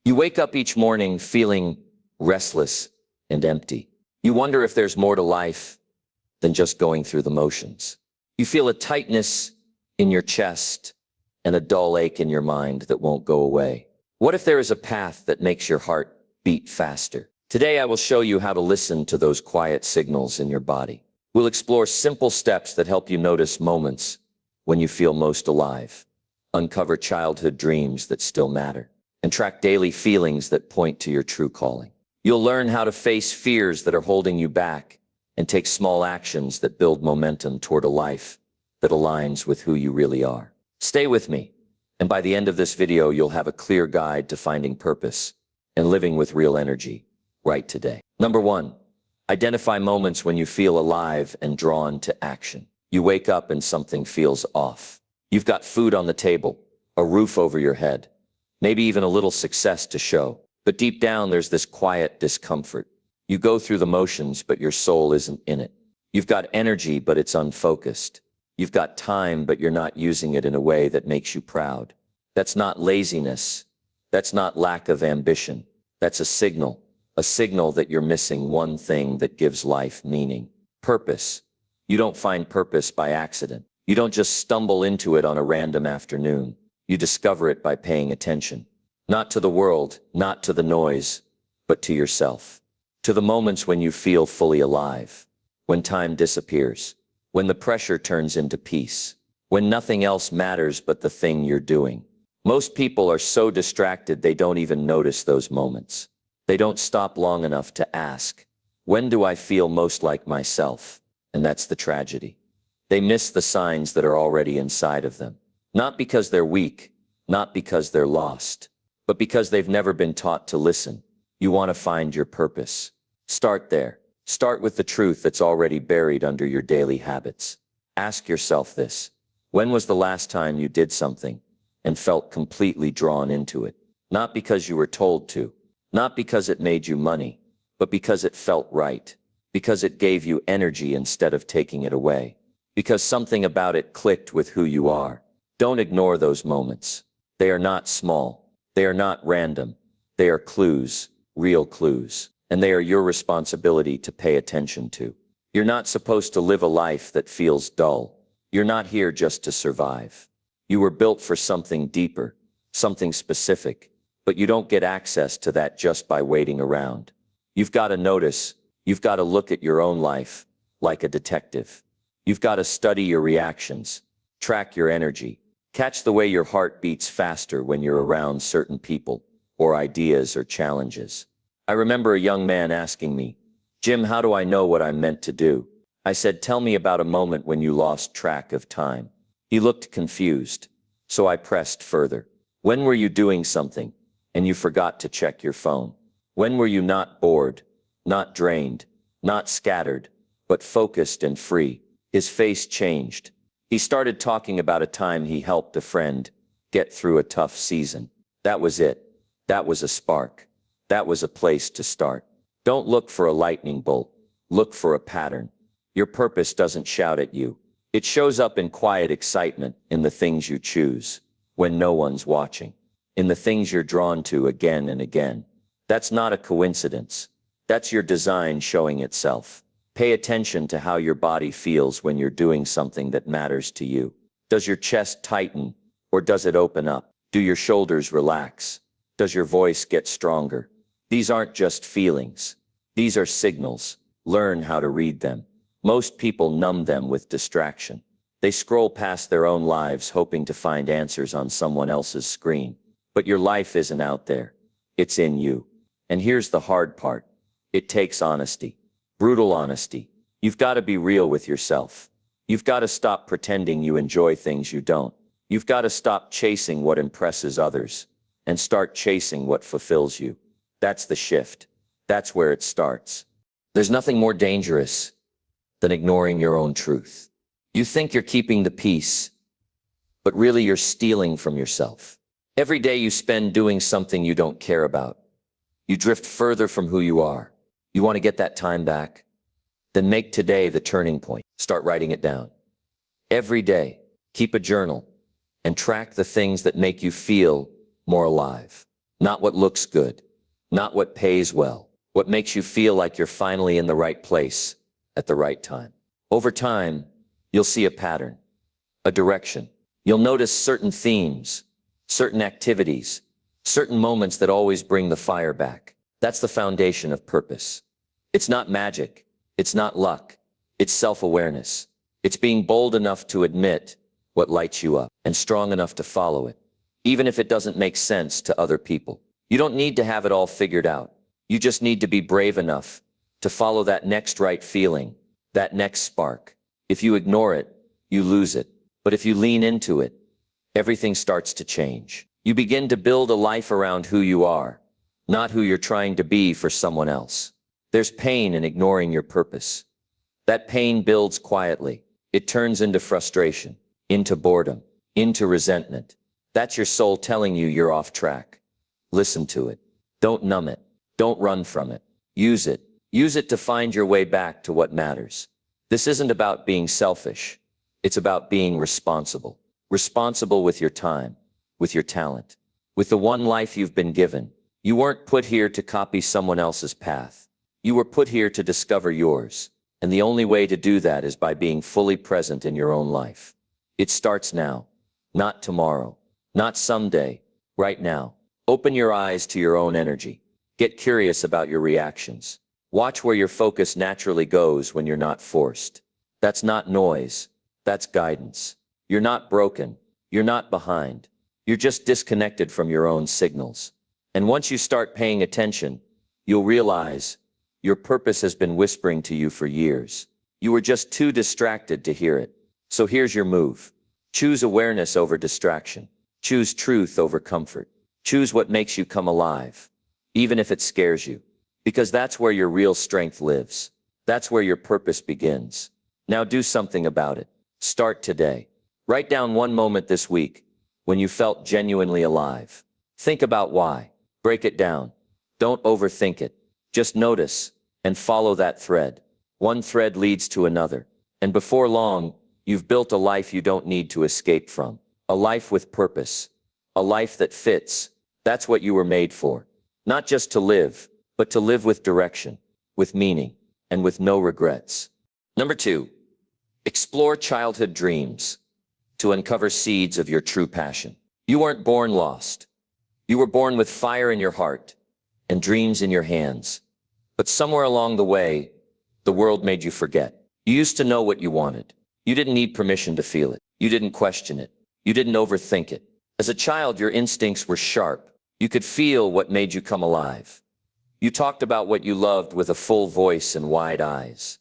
You wake up each morning feeling restless and empty. You wonder if there's more to life than just going through the motions. You feel a tightness in your chest and a dull ache in your mind that won't go away. What if there is a path that makes your heart beat faster? Today I will show you how to listen to those quiet signals in your body. We'll explore simple steps that help you notice moments when you feel most alive, uncover childhood dreams that still matter, and track daily feelings that point to your true calling. You'll learn how to face fears that are holding you back and take small actions that build momentum toward a life that aligns with who you really are. Stay with me, and by the end of this video, you'll have a clear guide to finding purpose and living with real energy right today. Number 1, identify moments when you feel alive and drawn to action. You wake up and something feels off. You've got food on the table, a roof over your head, maybe even a little success to show. But deep down, there's this quiet discomfort. You go through the motions, but your soul isn't in it. You've got energy, but it's unfocused. You've got time, but you're not using it in a way that makes you proud. That's not laziness. That's not lack of ambition. That's a signal that you're missing one thing that gives life meaning: purpose. You don't find purpose by accident. You don't just stumble into it on a random afternoon. You discover it by paying attention. Not to the world, not to the noise, but to yourself. To the moments when you feel fully alive. When time disappears. When the pressure turns into peace. When nothing else matters but the thing you're doing. Most people are so distracted they don't even notice those moments. They don't stop long enough to ask, when do I feel most like myself? And that's the tragedy. They miss the signs that are already inside of them. Not because they're weak, not because they're lost, but because they've never been taught to listen. You want to find your purpose. Start there. Start with the truth that's already buried under your daily habits. Ask yourself this: when was the last time you did something and felt completely drawn into it? Not because you were told to, not because it made you money, but because it felt right, because it gave you energy instead of taking it away, because something about it clicked with who you are. Don't ignore those moments. They are not small. They are not random. They are clues, real clues, and they are your responsibility to pay attention to. You're not supposed to live a life that feels dull. You're not here just to survive. You were built for something deeper, something specific, but you don't get access to that just by waiting around. You've got to notice. You've got to look at your own life like a detective. You've got to study your reactions, track your energy, catch the way your heart beats faster when you're around certain people or ideas or challenges. I remember a young man asking me, "Jim, how do I know what I'm meant to do?" I said, "Tell me about a moment when you lost track of time." He looked confused, so I pressed further. When were you doing something and you forgot to check your phone? When were you not bored, not drained, not scattered, but focused and free? His face changed. He started talking about a time he helped a friend get through a tough season. That was it. That was a spark. That was a place to start. Don't look for a lightning bolt. Look for a pattern. Your purpose doesn't shout at you. It shows up in quiet excitement, in the things you choose, when no one's watching, in the things you're drawn to again and again. That's not a coincidence. That's your design showing itself. Pay attention to how your body feels when you're doing something that matters to you. Does your chest tighten, or does it open up? Do your shoulders relax? Does your voice get stronger? These aren't just feelings. These are signals. Learn how to read them. Most people numb them with distraction. They scroll past their own lives hoping to find answers on someone else's screen. But your life isn't out there. It's in you. And here's the hard part. It takes honesty. Brutal honesty. You've got to be real with yourself. You've got to stop pretending you enjoy things you don't. You've got to stop chasing what impresses others and start chasing what fulfills you. That's the shift. That's where it starts. There's nothing more dangerous than ignoring your own truth. You think you're keeping the peace, but really you're stealing from yourself. Every day you spend doing something you don't care about, you drift further from who you are. You want to get that time back? Then make today the turning point. Start writing it down. Every day, keep a journal and track the things that make you feel more alive. Not what looks good, not what pays well, what makes you feel like you're finally in the right place at the right time. Over time, you'll see a pattern, a direction. You'll notice certain themes, certain activities, certain moments that always bring the fire back. That's the foundation of purpose. It's not magic. It's not luck. It's self-awareness. It's being bold enough to admit what lights you up and strong enough to follow it, even if it doesn't make sense to other people. You don't need to have it all figured out. You just need to be brave enough to follow that next right feeling, that next spark. If you ignore it, you lose it. But if you lean into it, everything starts to change. You begin to build a life around who you are, not who you're trying to be for someone else. There's pain in ignoring your purpose. That pain builds quietly. It turns into frustration, into boredom, into resentment. That's your soul telling you you're off track. Listen to it. Don't numb it. Don't run from it. Use it. Use it to find your way back to what matters. This isn't about being selfish. It's about being responsible. Responsible with your time, with your talent, with the one life you've been given. You weren't put here to copy someone else's path. You were put here to discover yours. And the only way to do that is by being fully present in your own life. It starts now, not tomorrow, not someday, right now. Open your eyes to your own energy. Get curious about your reactions. Watch where your focus naturally goes when you're not forced. That's not noise. That's guidance. You're not broken. You're not behind. You're just disconnected from your own signals. And once you start paying attention, you'll realize your purpose has been whispering to you for years. You were just too distracted to hear it. So here's your move. Choose awareness over distraction. Choose truth over comfort. Choose what makes you come alive, even if it scares you. Because that's where your real strength lives. That's where your purpose begins. Now do something about it. Start today. Write down one moment this week when you felt genuinely alive. Think about why. Break it down. Don't overthink it. Just notice and follow that thread. One thread leads to another. And before long, you've built a life you don't need to escape from. A life with purpose. A life that fits. That's what you were made for. Not just to live, but to live with direction, with meaning, and with no regrets. Number 2, explore childhood dreams to uncover seeds of your true passion. You weren't born lost. You were born with fire in your heart and dreams in your hands. But somewhere along the way, the world made you forget. You used to know what you wanted. You didn't need permission to feel it. You didn't question it. You didn't overthink it. As a child, your instincts were sharp. You could feel what made you come alive. You talked about what you loved with a full voice and wide eyes.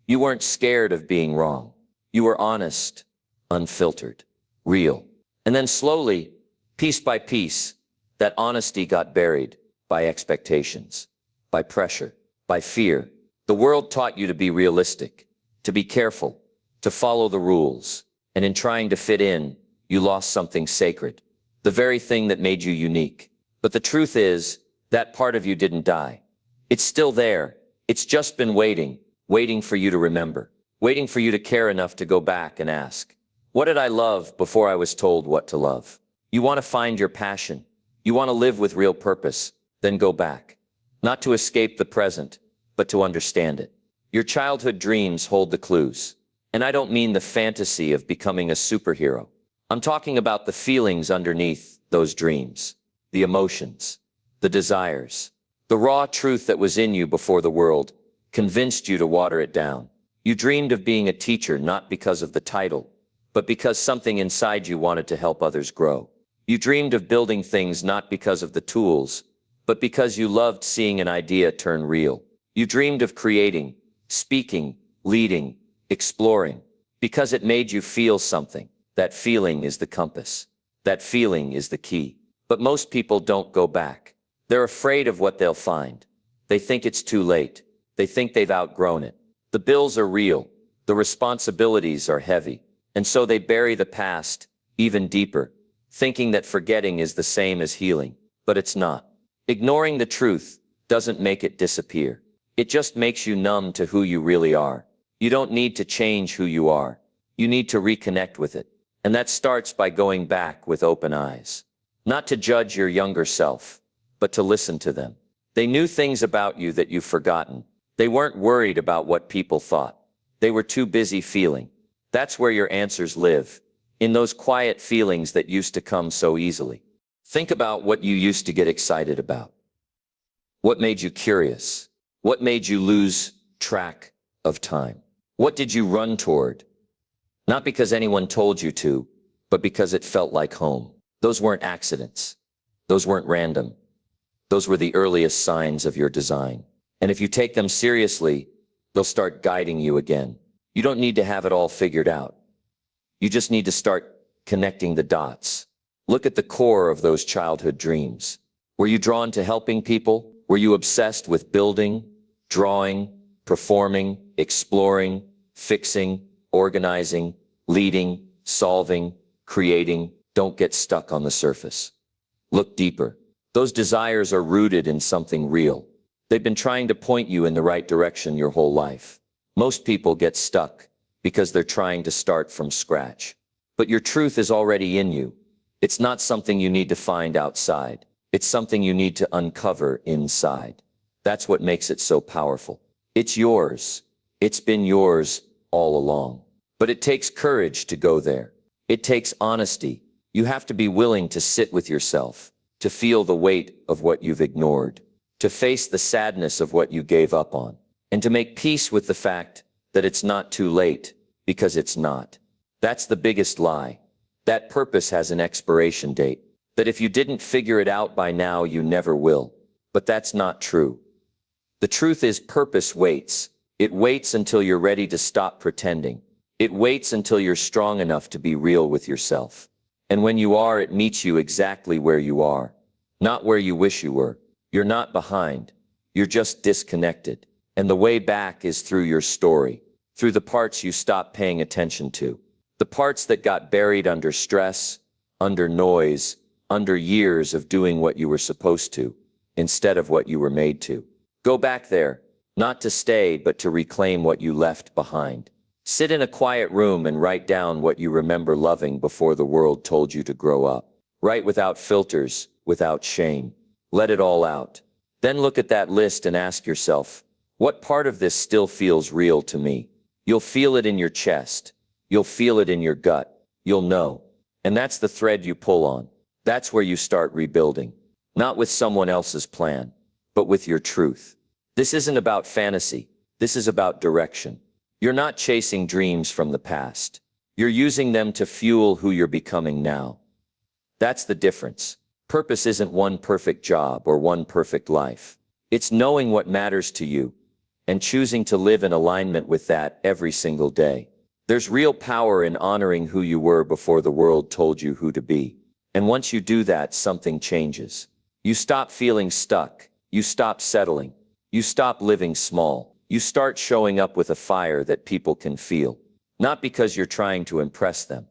You weren't scared of being wrong. You were honest, unfiltered, real. And then slowly, piece by piece, that honesty got buried by expectations, by pressure, by fear. The world taught you to be realistic, to be careful, to follow the rules. And in trying to fit in, you lost something sacred, the very thing that made you unique. But the truth is, that part of you didn't die. It's still there. It's just been waiting for you to remember, waiting for you to care enough to go back and ask, what did I love before I was told what to love? You want to find your passion. You want to live with real purpose. Then go back. Not to escape the present, but to understand it. Your childhood dreams hold the clues. And I don't mean the fantasy of becoming a superhero. I'm talking about the feelings underneath those dreams, the emotions, the desires, the raw truth that was in you before the world convinced you to water it down. You dreamed of being a teacher not because of the title, but because something inside you wanted to help others grow. You dreamed of building things not because of the tools, but because you loved seeing an idea turn real. You dreamed of creating, speaking, leading, exploring, because it made you feel something. That feeling is the compass. That feeling is the key. But most people don't go back. They're afraid of what they'll find. They think it's too late. They think they've outgrown it. The bills are real. The responsibilities are heavy. And so they bury the past even deeper, thinking that forgetting is the same as healing. But it's not. Ignoring the truth doesn't make it disappear. It just makes you numb to who you really are. You don't need to change who you are. You need to reconnect with it. And that starts by going back with open eyes. Not to judge your younger self, but to listen to them. They knew things about you that you've forgotten. They weren't worried about what people thought. They were too busy feeling. That's where your answers live, in those quiet feelings that used to come so easily. Think about what you used to get excited about. What made you curious? What made you lose track of time? What did you run toward? Not because anyone told you to, but because it felt like home. Those weren't accidents. Those weren't random. Those were the earliest signs of your design. And if you take them seriously, they'll start guiding you again. You don't need to have it all figured out. You just need to start connecting the dots. Look at the core of those childhood dreams. Were you drawn to helping people? Were you obsessed with building, drawing, performing, exploring, fixing, organizing, leading, solving, creating? Don't get stuck on the surface. Look deeper. Those desires are rooted in something real. They've been trying to point you in the right direction your whole life. Most people get stuck because they're trying to start from scratch. But your truth is already in you. It's not something you need to find outside. It's something you need to uncover inside. That's what makes it so powerful. It's yours. It's been yours all along. But it takes courage to go there. It takes honesty. You have to be willing to sit with yourself, to feel the weight of what you've ignored, to face the sadness of what you gave up on, and to make peace with the fact that it's not too late, because it's not. That's the biggest lie. That purpose has an expiration date, that if you didn't figure it out by now, you never will. But that's not true. The truth is, purpose waits. It waits until you're ready to stop pretending. It waits until you're strong enough to be real with yourself. And when you are, it meets you exactly where you are, not where you wish you were. You're not behind. You're just disconnected. And the way back is through your story, through the parts you stopped paying attention to, the parts that got buried under stress, under noise, under years of doing what you were supposed to, instead of what you were made to. Go back there, not to stay, but to reclaim what you left behind. Sit in a quiet room and write down what you remember loving before the world told you to grow up. Write without filters, without shame. Let it all out. Then look at that list and ask yourself, what part of this still feels real to me? You'll feel it in your chest. You'll feel it in your gut. You'll know. And that's the thread you pull on. That's where you start rebuilding. Not with someone else's plan, but with your truth. This isn't about fantasy. This is about direction. You're not chasing dreams from the past. You're using them to fuel who you're becoming now. That's the difference. Purpose isn't one perfect job or one perfect life. It's knowing what matters to you and choosing to live in alignment with that every single day. There's real power in honoring who you were before the world told you who to be. And once you do that, something changes. You stop feeling stuck. You stop settling. You stop living small. You start showing up with a fire that people can feel. Not because you're trying to impress them,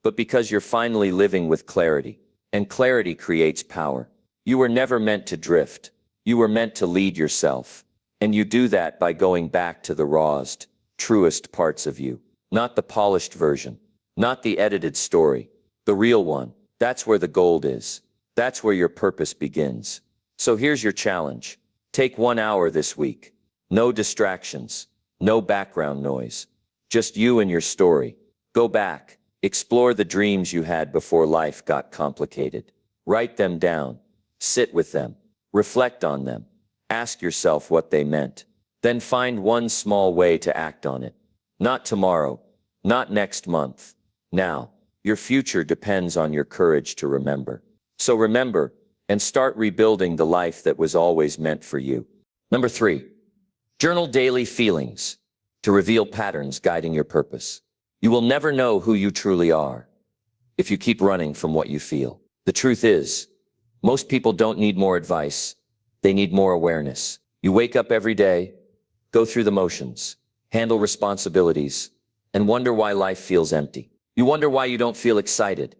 but because you're finally living with clarity. And clarity creates power. You were never meant to drift. You were meant to lead yourself. And you do that by going back to the rawest, truest parts of you. Not the polished version. Not the edited story. The real one. That's where the gold is. That's where your purpose begins. So here's your challenge. Take 1 hour this week. No distractions. No background noise. Just you and your story. Go back. Explore the dreams you had before life got complicated. Write them down. Sit with them. Reflect on them. Ask yourself what they meant. Then find one small way to act on it. Not tomorrow. Not next month. Now. Your future depends on your courage to remember. So remember, and start rebuilding the life that was always meant for you. Number 3. Journal daily feelings to reveal patterns guiding your purpose. You will never know who you truly are if you keep running from what you feel. The truth is, most people don't need more advice. They need more awareness. You wake up every day, go through the motions, handle responsibilities, and wonder why life feels empty. You wonder why you don't feel excited,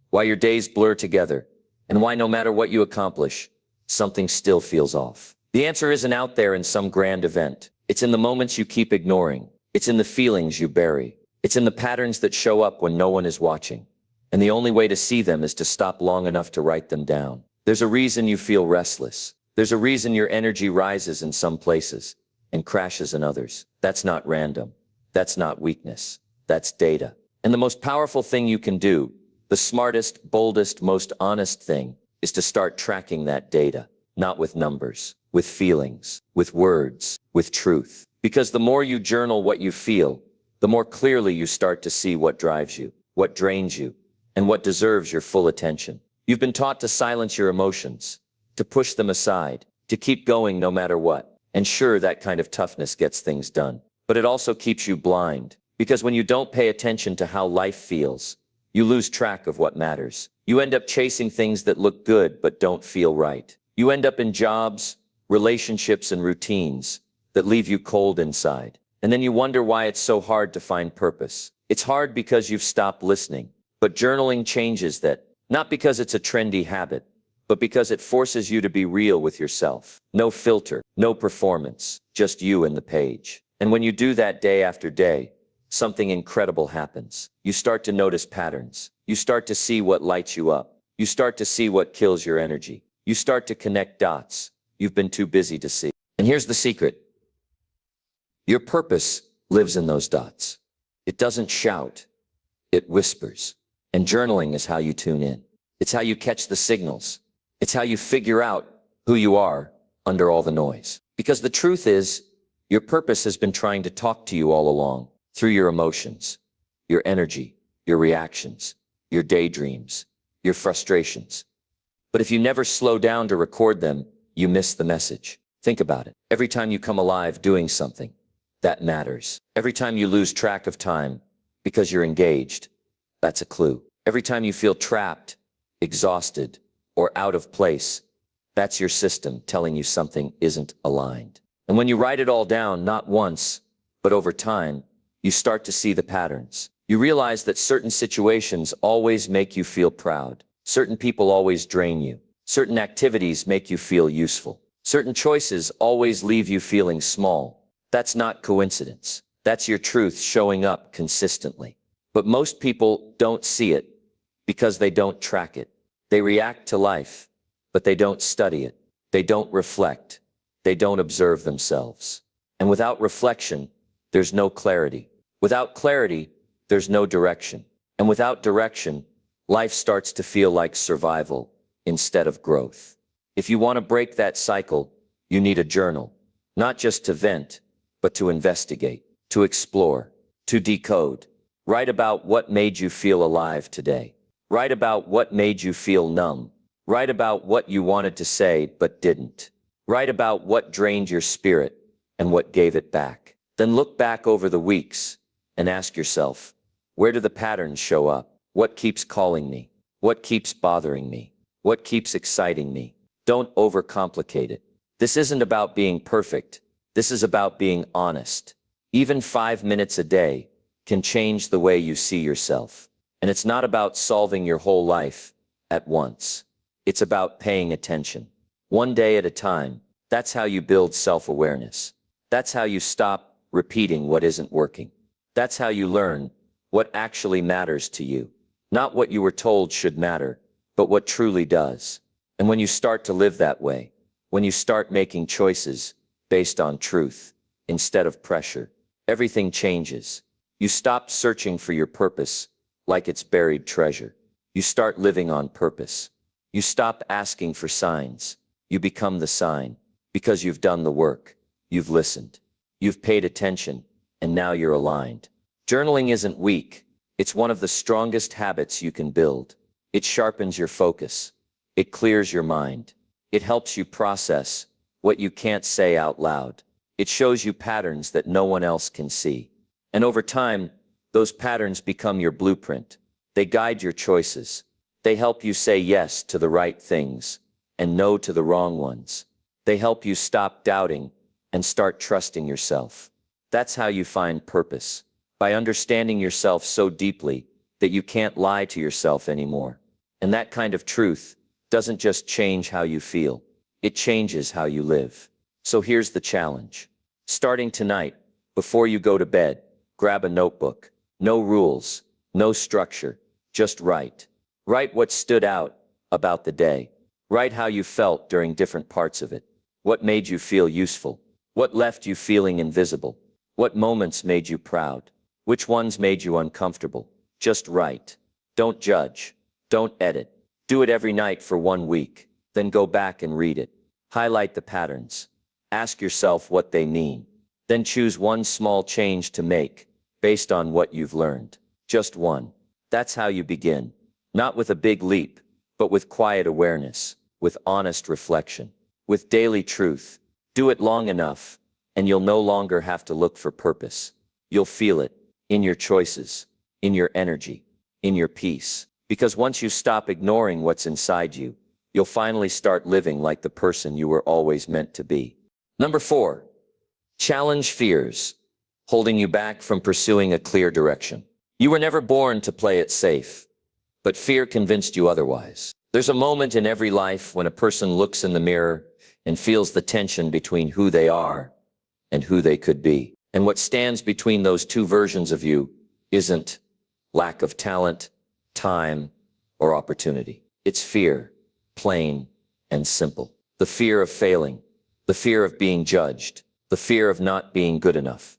why your days blur together, and why no matter what you accomplish, something still feels off. The answer isn't out there in some grand event. It's in the moments you keep ignoring. It's in the feelings you bury. It's in the patterns that show up when no one is watching. And the only way to see them is to stop long enough to write them down. There's a reason you feel restless. There's a reason your energy rises in some places and crashes in others. That's not random. That's not weakness. That's data. And the most powerful thing you can do, the smartest, boldest, most honest thing, is to start tracking that data. Not with numbers, with feelings, with words, with truth. Because the more you journal what you feel, the more clearly you start to see what drives you, what drains you, and what deserves your full attention. You've been taught to silence your emotions, to push them aside, to keep going no matter what. And sure, that kind of toughness gets things done. But it also keeps you blind, because when you don't pay attention to how life feels, you lose track of what matters. You end up chasing things that look good but don't feel right. You end up in jobs, relationships, and routines that leave you cold inside. And then you wonder why it's so hard to find purpose. It's hard because you've stopped listening. But journaling changes that, not because it's a trendy habit, but because it forces you to be real with yourself. No filter, no performance, just you and the page. And when you do that day after day, something incredible happens. You start to notice patterns. You start to see what lights you up. You start to see what kills your energy. You start to connect dots you've been too busy to see. And here's the secret. Your purpose lives in those dots. It doesn't shout, it whispers. And journaling is how you tune in. It's how you catch the signals. It's how you figure out who you are under all the noise. Because the truth is, your purpose has been trying to talk to you all along, through your emotions, your energy, your reactions, your daydreams, your frustrations. But if you never slow down to record them, you miss the message. Think about it. Every time you come alive doing something, that matters. Every time you lose track of time because you're engaged, that's a clue. Every time you feel trapped, exhausted, or out of place, that's your system telling you something isn't aligned. And when you write it all down, not once, but over time, you start to see the patterns. You realize that certain situations always make you feel proud. Certain people always drain you. Certain activities make you feel useful. Certain choices always leave you feeling small. That's not coincidence. That's your truth showing up consistently. But most people don't see it because they don't track it. They react to life, but they don't study it. They don't reflect. They don't observe themselves. And without reflection, there's no clarity. Without clarity, there's no direction. And without direction, life starts to feel like survival instead of growth. If you want to break that cycle, you need a journal, not just to vent, but to investigate, to explore, to decode. Write about what made you feel alive today. Write about what made you feel numb. Write about what you wanted to say but didn't. Write about what drained your spirit and what gave it back. Then look back over the weeks and ask yourself, where do the patterns show up? What keeps calling me? What keeps bothering me? What keeps exciting me? Don't overcomplicate it. This isn't about being perfect. This is about being honest. Even 5 minutes a day can change the way you see yourself. And it's not about solving your whole life at once. It's about paying attention. One day at a time. That's how you build self-awareness. That's how you stop repeating what isn't working. That's how you learn what actually matters to you. Not what you were told should matter, but what truly does. And when you start to live that way, when you start making choices based on truth instead of pressure, everything changes. You stop searching for your purpose like it's buried treasure. You start living on purpose. You stop asking for signs. You become the sign because you've done the work. You've listened. You've paid attention, and now you're aligned. Journaling isn't weak. It's one of the strongest habits you can build. It sharpens your focus. It clears your mind. It helps you process what you can't say out loud. It shows you patterns that no one else can see. And over time, those patterns become your blueprint. They guide your choices. They help you say yes to the right things and no to the wrong ones. They help you stop doubting and start trusting yourself. That's how you find purpose, by understanding yourself so deeply that you can't lie to yourself anymore. And that kind of truth doesn't just change how you feel, it changes how you live. So here's the challenge. Starting tonight, before you go to bed, grab a notebook. No rules, no structure, Just write. Write what stood out about the day. Write how you felt during different parts of it. What made you feel useful? What left you feeling invisible? What moments made you proud? Which ones made you uncomfortable? Just write. Don't judge. Don't edit. Do it every night for 1 week. Then go back and read it. Highlight the patterns. Ask yourself what they mean. Then choose one small change to make based on what you've learned. Just one. That's how you begin. Not with a big leap, but with quiet awareness, with honest reflection, with daily truth. Do it long enough, and you'll no longer have to look for purpose. You'll feel it in your choices, in your energy, in your peace. Because once you stop ignoring what's inside you, you'll finally start living like the person you were always meant to be. Number 4, challenge fears, holding you back from pursuing a clear direction. You were never born to play it safe, but fear convinced you otherwise. There's a moment in every life when a person looks in the mirror and feels the tension between who they are and who they could be. And what stands between those two versions of you isn't lack of talent, time, or opportunity. It's fear, plain and simple. The fear of failing, the fear of being judged, the fear of not being good enough.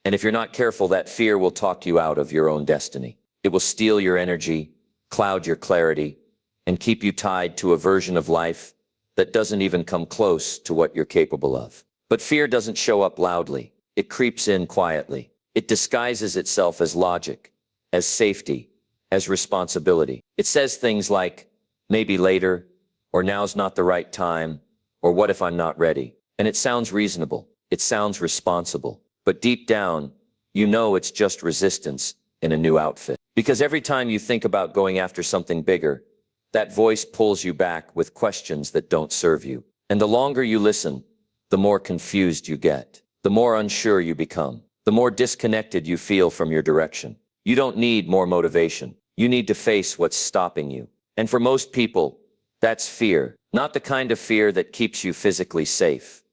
And if you're not careful, that fear will talk you out of your own destiny. It will steal your energy, cloud your clarity, and keep you tied to a version of life that doesn't even come close to what you're capable of. But fear doesn't show up loudly. It creeps in quietly. It disguises itself as logic, as safety, as responsibility. It says things like, maybe later, or now's not the right time, or what if I'm not ready? And it sounds reasonable. It sounds responsible. But deep down, you know it's just resistance in a new outfit. Because every time you think about going after something bigger, that voice pulls you back with questions that don't serve you. And the longer you listen, the more confused you get, the more unsure you become, the more disconnected you feel from your direction. You don't need more motivation. You need to face what's stopping you. And for most people, that's fear. Not the kind of fear that keeps you physically safe,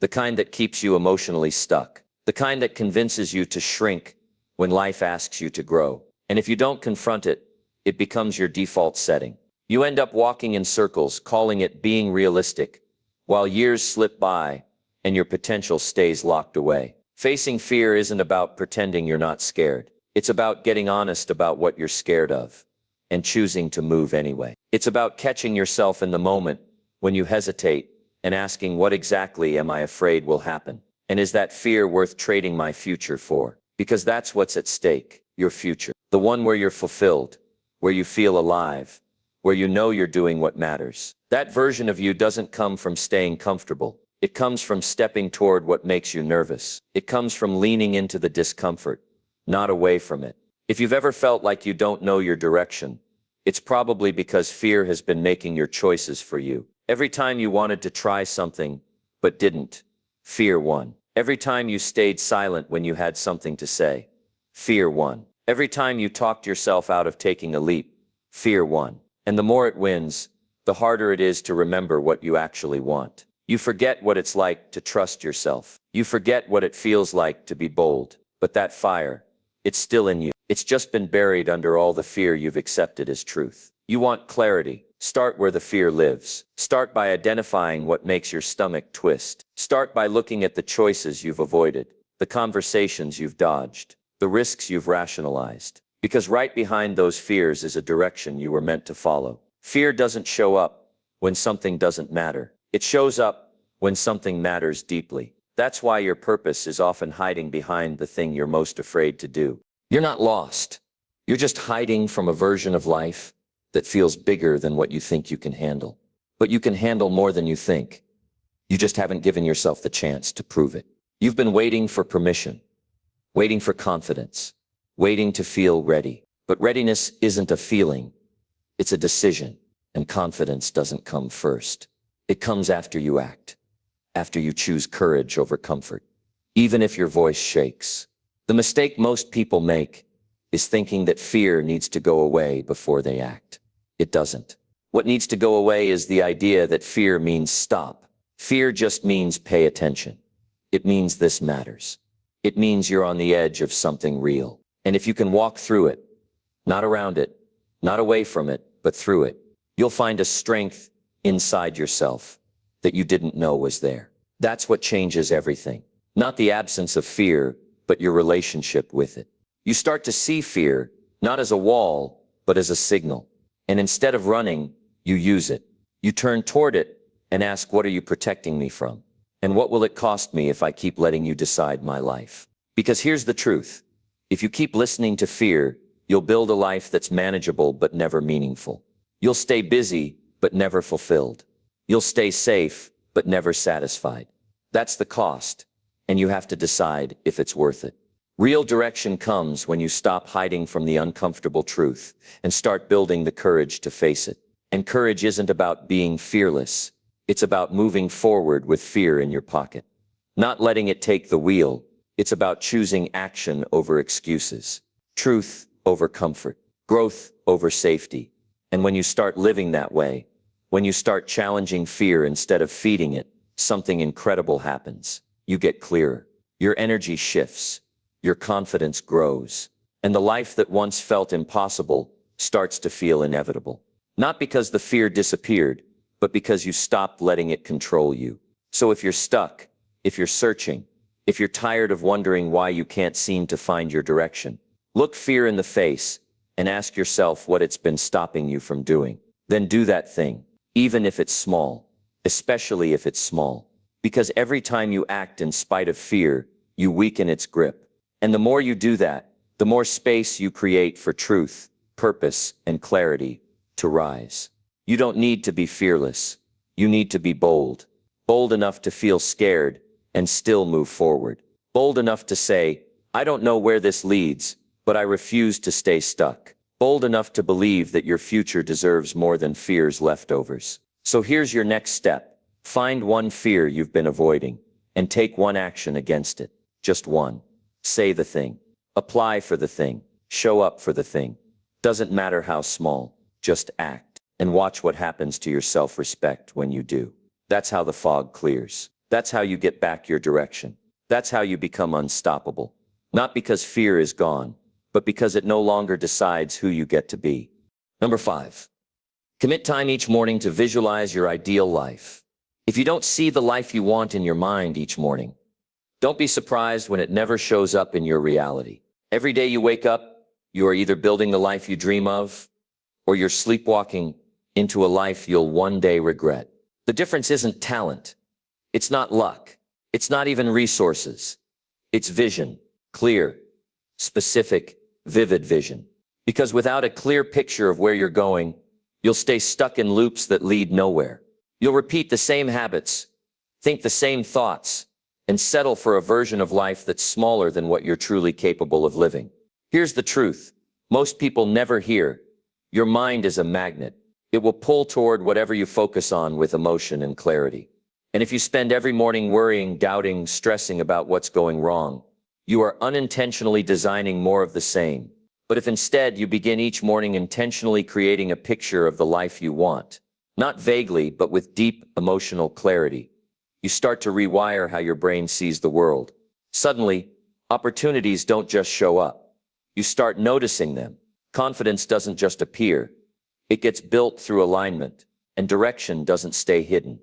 the kind that keeps you emotionally stuck, the kind that convinces you to shrink when life asks you to grow. And if you don't confront it, it becomes your default setting. You end up walking in circles, calling it being realistic, while years slip by and your potential stays locked away. Facing fear isn't about pretending you're not scared. It's about getting honest about what you're scared of and choosing to move anyway. It's about catching yourself in the moment when you hesitate and asking, what exactly am I afraid will happen? And is that fear worth trading my future for? Because that's what's at stake, your future. The one where you're fulfilled, where you feel alive, where you know you're doing what matters. That version of you doesn't come from staying comfortable. It comes from stepping toward what makes you nervous. It comes from leaning into the discomfort, not away from it. If you've ever felt like you don't know your direction, it's probably because fear has been making your choices for you. Every time you wanted to try something, but didn't, fear won. Every time you stayed silent when you had something to say, fear won. Every time you talked yourself out of taking a leap, fear won. And the more it wins, the harder it is to remember what you actually want. You forget what it's like to trust yourself. You forget what it feels like to be bold. But that fire, it's still in you. It's just been buried under all the fear you've accepted as truth. You want clarity. Start where the fear lives. Start by identifying what makes your stomach twist. Start by looking at the choices you've avoided, the conversations you've dodged, the risks you've rationalized. Because right behind those fears is a direction you were meant to follow. Fear doesn't show up when something doesn't matter. It shows up when something matters deeply. That's why your purpose is often hiding behind the thing you're most afraid to do. You're not lost. You're just hiding from a version of life that feels bigger than what you think you can handle. But you can handle more than you think. You just haven't given yourself the chance to prove it. You've been waiting for permission, waiting for confidence, waiting to feel ready. But readiness isn't a feeling. It's a decision. And confidence doesn't come first. It comes after you act, after you choose courage over comfort, even if your voice shakes. The mistake most people make is thinking that fear needs to go away before they act. It doesn't. What needs to go away is the idea that fear means stop. Fear just means pay attention. It means this matters. It means you're on the edge of something real. And if you can walk through it, not around it, not away from it, but through it. You'll find a strength inside yourself that you didn't know was there. That's what changes everything. Not the absence of fear, but your relationship with it. You start to see fear, not as a wall, but as a signal. And instead of running, you use it. You turn toward it and ask, what are you protecting me from? And what will it cost me if I keep letting you decide my life? Because here's the truth. If you keep listening to fear, you'll build a life that's manageable but never meaningful. You'll stay busy but never fulfilled. You'll stay safe but never satisfied. That's the cost, and you have to decide if it's worth it. Real direction comes when you stop hiding from the uncomfortable truth and start building the courage to face it. And courage isn't about being fearless. It's about moving forward with fear in your pocket. Not letting it take the wheel. It's about choosing action over excuses. Truth over comfort. Growth over safety. And when you start living that way, when you start challenging fear instead of feeding it, something incredible happens. You get clearer. Your energy shifts. Your confidence grows. And the life that once felt impossible starts to feel inevitable. Not because the fear disappeared, but because you stopped letting it control you. So if you're stuck, if you're searching, if you're tired of wondering why you can't seem to find your direction, look fear in the face and ask yourself what it's been stopping you from doing. Then do that thing, even if it's small, especially if it's small. Because every time you act in spite of fear, you weaken its grip. And the more you do that, the more space you create for truth, purpose, and clarity to rise. You don't need to be fearless. You need to be bold. Bold enough to feel scared and still move forward. Bold enough to say, I don't know where this leads, but I refuse to stay stuck. Bold enough to believe that your future deserves more than fear's leftovers. So here's your next step. Find one fear you've been avoiding and take one action against it. Just one. Say the thing. Apply for the thing. Show up for the thing. Doesn't matter how small. Just act. And watch what happens to your self-respect when you do. That's how the fog clears. That's how you get back your direction. That's how you become unstoppable. Not because fear is gone, but because it no longer decides who you get to be. Number 5. Commit time each morning to visualize your ideal life. If you don't see the life you want in your mind each morning, don't be surprised when it never shows up in your reality. Every day you wake up, you are either building the life you dream of, or you're sleepwalking into a life you'll one day regret. The difference isn't talent. It's not luck. It's not even resources. It's vision. Clear, specific, vivid vision. Because without a clear picture of where you're going, you'll stay stuck in loops that lead nowhere. You'll repeat the same habits, think the same thoughts, and settle for a version of life that's smaller than what you're truly capable of living. Here's the truth. Most people never hear. Your mind is a magnet. It will pull toward whatever you focus on with emotion and clarity. And if you spend every morning worrying, doubting, stressing about what's going wrong, you are unintentionally designing more of the same. But if instead you begin each morning intentionally creating a picture of the life you want, not vaguely, but with deep emotional clarity, you start to rewire how your brain sees the world. Suddenly, opportunities don't just show up. You start noticing them. Confidence doesn't just appear. It gets built through alignment, and direction doesn't stay hidden.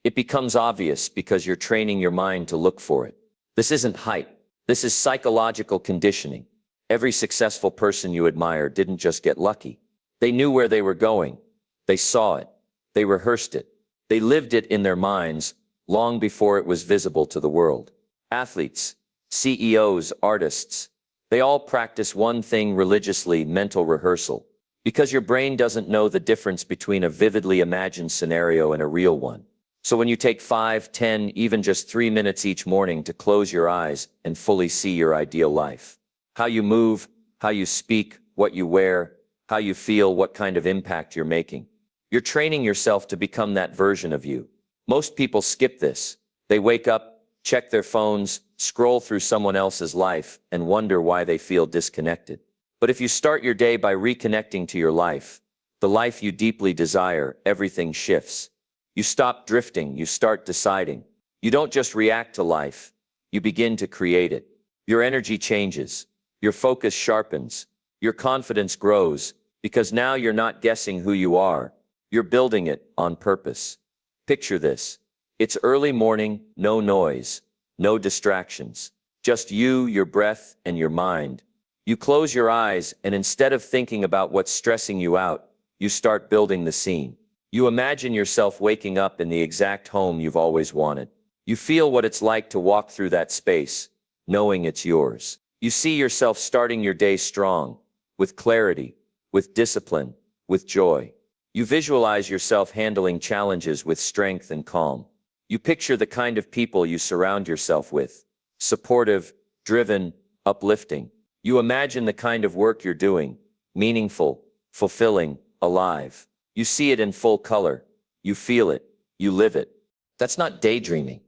It becomes obvious because you're training your mind to look for it. This isn't hype. This is psychological conditioning. Every successful person you admire didn't just get lucky. They knew where they were going. They saw it. They rehearsed it. They lived it in their minds long before it was visible to the world. Athletes, CEOs, artists, they all practice one thing religiously: mental rehearsal. Because your brain doesn't know the difference between a vividly imagined scenario and a real one. So when you take 5, 10, even just 3 minutes each morning to close your eyes and fully see your ideal life, how you move, how you speak, what you wear, how you feel, what kind of impact you're making, you're training yourself to become that version of you. Most people skip this. They wake up, check their phones, scroll through someone else's life, and wonder why they feel disconnected. But if you start your day by reconnecting to your life, the life you deeply desire, everything shifts. You stop drifting, you start deciding. You don't just react to life, you begin to create it. Your energy changes, your focus sharpens, your confidence grows, Because now you're not guessing who you are. You're building it on purpose. Picture this. It's early morning, no noise, no distractions. Just you, your breath, and your mind. You close your eyes, and instead of thinking about what's stressing you out, you start building the scene. You imagine yourself waking up in the exact home you've always wanted. You feel what it's like to walk through that space, knowing it's yours. You see yourself starting your day strong, with clarity, with discipline, with joy. You visualize yourself handling challenges with strength and calm. You picture the kind of people you surround yourself with, supportive, driven, uplifting. You imagine the kind of work you're doing, meaningful, fulfilling, alive. You see it in full color. You feel it. You live it. That's not daydreaming.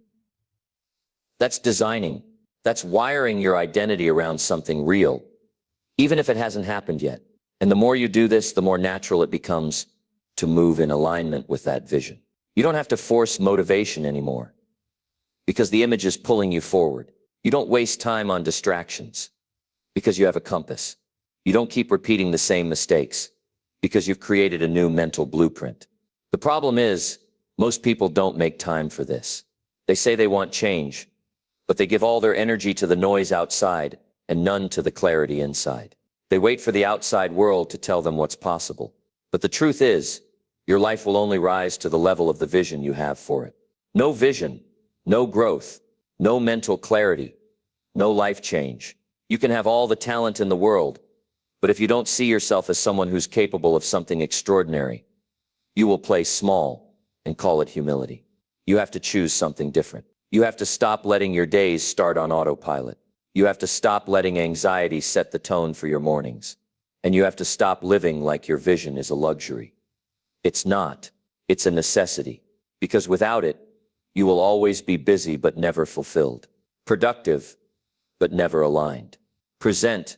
That's designing. That's wiring your identity around something real, even if it hasn't happened yet. And the more you do this, the more natural it becomes to move in alignment with that vision. You don't have to force motivation anymore, because the image is pulling you forward. You don't waste time on distractions, because you have a compass. You don't keep repeating the same mistakes, because you've created a new mental blueprint. The problem is, most people don't make time for this. They say they want change, but they give all their energy to the noise outside and none to the clarity inside. They wait for the outside world to tell them what's possible. But the truth is, your life will only rise to the level of the vision you have for it. No vision, no growth, no mental clarity, no life change. You can have all the talent in the world, but if you don't see yourself as someone who's capable of something extraordinary, you will play small and call it humility. You have to choose something different. You have to stop letting your days start on autopilot. You have to stop letting anxiety set the tone for your mornings. And you have to stop living like your vision is a luxury. It's not. It's a necessity. Because without it, you will always be busy but never fulfilled. Productive, but never aligned. Present,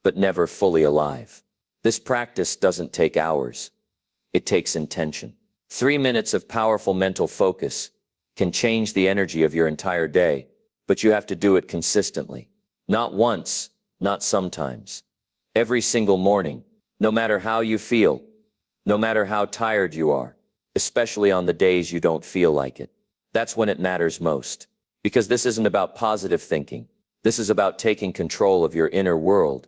but never fully alive. This practice doesn't take hours. It takes intention. 3 minutes of powerful mental focus can change the energy of your entire day, but you have to do it consistently. Not once, not sometimes. Every single morning, no matter how you feel, no matter how tired you are, especially on the days you don't feel like it. That's when it matters most. Because this isn't about positive thinking. This is about taking control of your inner world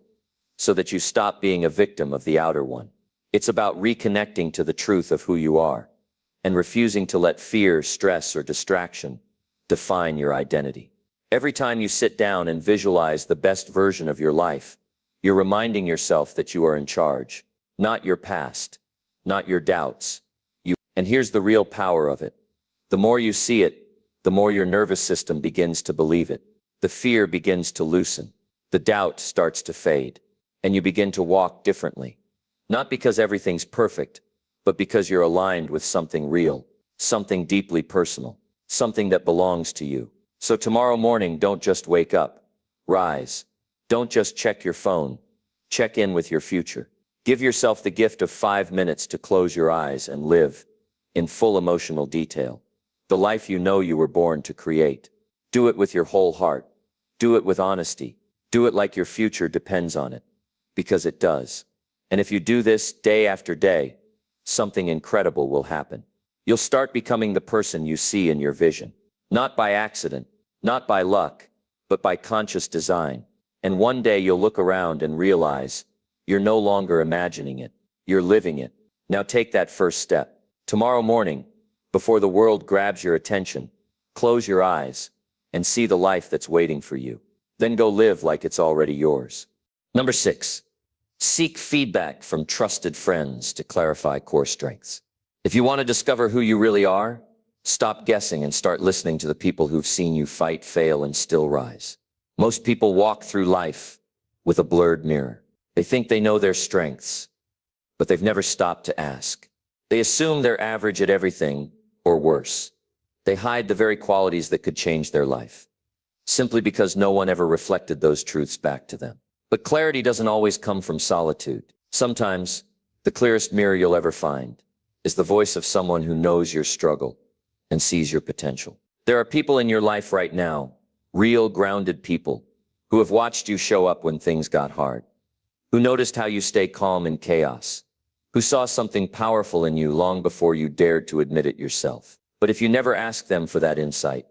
so that you stop being a victim of the outer one. It's about reconnecting to the truth of who you are and refusing to let fear, stress, or distraction define your identity. Every time you sit down and visualize the best version of your life, you're reminding yourself that you are in charge, not your past, not your doubts. And here's the real power of it. The more you see it, the more your nervous system begins to believe it. The fear begins to loosen. The doubt starts to fade. And you begin to walk differently. Not because everything's perfect, but because you're aligned with something real, something deeply personal, something that belongs to you. So tomorrow morning, don't just wake up. Rise. Don't just check your phone. Check in with your future. Give yourself the gift of 5 minutes to close your eyes and live in full emotional detail. The life you know you were born to create. Do it with your whole heart. Do it with honesty. Do it like your future depends on it. Because it does. And if you do this day after day, something incredible will happen. You'll start becoming the person you see in your vision. Not by accident, not by luck, but by conscious design. And one day you'll look around and realize you're no longer imagining it. You're living it. Now take that first step. Tomorrow morning, before the world grabs your attention, close your eyes and see the life that's waiting for you. Then go live like it's already yours. Number 6, seek feedback from trusted friends to clarify core strengths. If you want to discover who you really are, stop guessing and start listening to the people who've seen you fight, fail, and still rise. Most people walk through life with a blurred mirror. They think they know their strengths, but they've never stopped to ask. They assume they're average at everything, or worse. They hide the very qualities that could change their life, simply because no one ever reflected those truths back to them. But clarity doesn't always come from solitude. Sometimes, the clearest mirror you'll ever find is the voice of someone who knows your struggle and sees your potential. There are people in your life right now, real grounded people, who have watched you show up when things got hard, who noticed how you stay calm in chaos, who saw something powerful in you long before you dared to admit it yourself. But if you never ask them for that insight,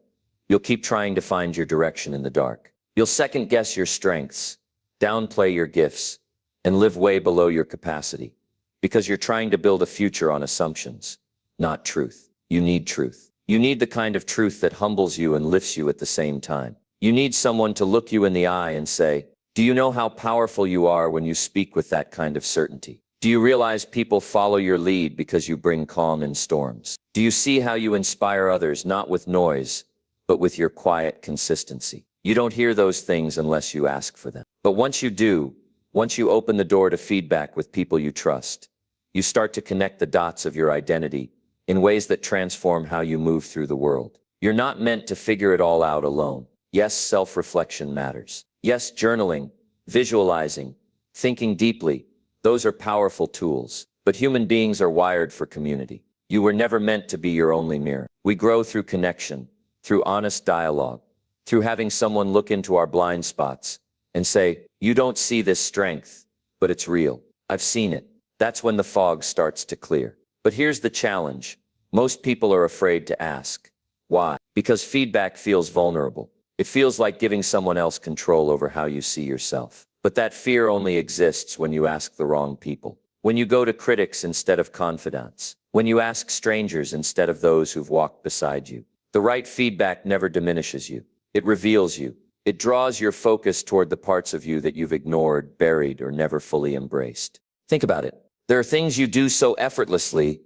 you'll keep trying to find your direction in the dark. You'll second-guess your strengths, downplay your gifts, and live way below your capacity, because you're trying to build a future on assumptions, not truth. You need truth. You need the kind of truth that humbles you and lifts you at the same time. You need someone to look you in the eye and say, "Do you know how powerful you are when you speak with that kind of certainty? Do you realize people follow your lead because you bring calm in storms? Do you see how you inspire others not with noise, but with your quiet consistency?" You don't hear those things unless you ask for them. But once you do, once you open the door to feedback with people you trust, you start to connect the dots of your identity in ways that transform how you move through the world. You're not meant to figure it all out alone. Yes, self-reflection matters. Yes, journaling, visualizing, thinking deeply, those are powerful tools. But human beings are wired for community. You were never meant to be your only mirror. We grow through connection, through honest dialogue, through having someone look into our blind spots and say, "You don't see this strength, but it's real. I've seen it." That's when the fog starts to clear. But here's the challenge. Most people are afraid to ask. Why? Because feedback feels vulnerable. It feels like giving someone else control over how you see yourself. But that fear only exists when you ask the wrong people. When you go to critics instead of confidants. When you ask strangers instead of those who've walked beside you. The right feedback never diminishes you. It reveals you. It draws your focus toward the parts of you that you've ignored, buried, or never fully embraced. Think about it. There are things you do so effortlessly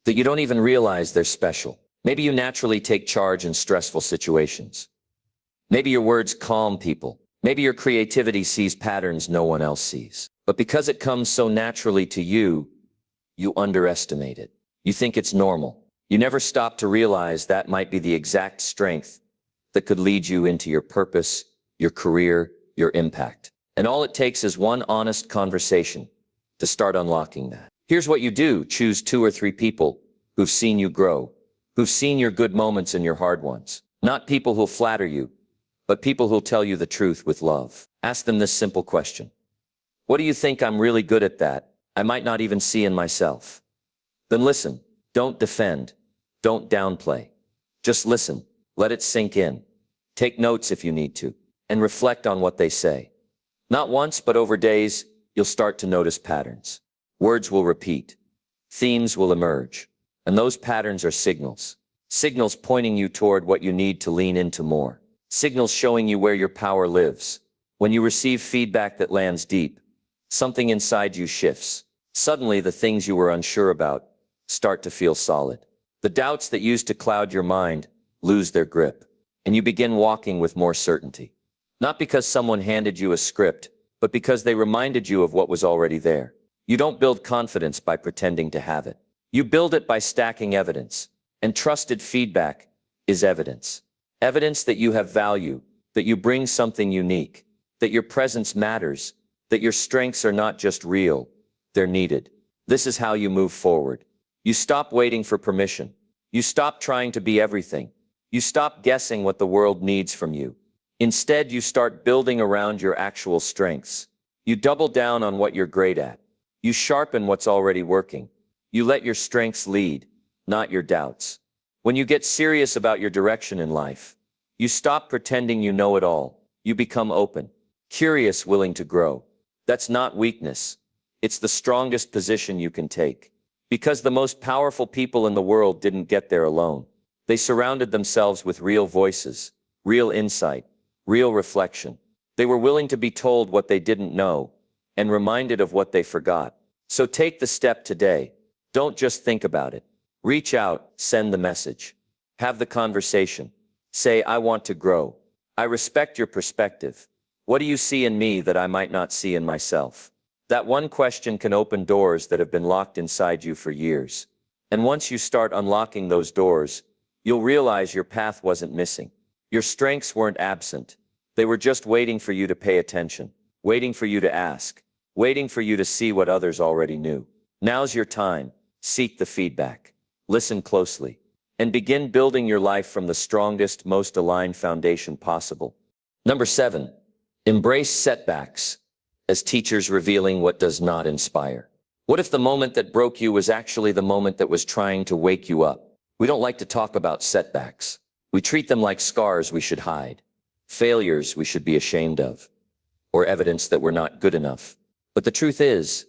that you don't even realize they're special. Maybe you naturally take charge in stressful situations. Maybe your words calm people. Maybe your creativity sees patterns no one else sees. But because it comes so naturally to you, you underestimate it. You think it's normal. You never stop to realize that might be the exact strength that could lead you into your purpose, your career, your impact. And all it takes is one honest conversation to start unlocking that. Here's what you do. Choose 2 or 3 people who've seen you grow, who've seen your good moments and your hard ones. Not people who'll flatter you, but people who'll tell you the truth with love. Ask them this simple question. What do you think I'm really good at that I might not even see in myself? Then listen. Don't defend. Don't downplay. Just listen. Let it sink in. Take notes if you need to, and reflect on what they say. Not once, but over days, you'll start to notice patterns. Words will repeat. Themes will emerge. And those patterns are signals. Signals pointing you toward what you need to lean into more. Signals showing you where your power lives. When you receive feedback that lands deep, something inside you shifts. Suddenly, the things you were unsure about start to feel solid. The doubts that used to cloud your mind lose their grip, and you begin walking with more certainty. Not because someone handed you a script, but because they reminded you of what was already there. You don't build confidence by pretending to have it. You build it by stacking evidence, and trusted feedback is evidence. Evidence that you have value, that you bring something unique, that your presence matters, that your strengths are not just real, they're needed. This is how you move forward. You stop waiting for permission. You stop trying to be everything. You stop guessing what the world needs from you. Instead, you start building around your actual strengths. You double down on what you're great at. You sharpen what's already working. You let your strengths lead, not your doubts. When you get serious about your direction in life, you stop pretending you know it all. You become open, curious, willing to grow. That's not weakness. It's the strongest position you can take. Because the most powerful people in the world didn't get there alone. They surrounded themselves with real voices, real insight, real reflection. They were willing to be told what they didn't know and reminded of what they forgot. So take the step today. Don't just think about it. Reach out, send the message. Have the conversation. Say, "I want to grow. I respect your perspective. What do you see in me that I might not see in myself?" That one question can open doors that have been locked inside you for years. And once you start unlocking those doors, you'll realize your path wasn't missing. Your strengths weren't absent. They were just waiting for you to pay attention, waiting for you to ask, waiting for you to see what others already knew. Now's your time. Seek the feedback. Listen closely. And begin building your life from the strongest, most aligned foundation possible. Number 7, embrace setbacks as teachers revealing what does not inspire. What if the moment that broke you was actually the moment that was trying to wake you up? We don't like to talk about setbacks. We treat them like scars we should hide, failures we should be ashamed of, or evidence that we're not good enough. But the truth is,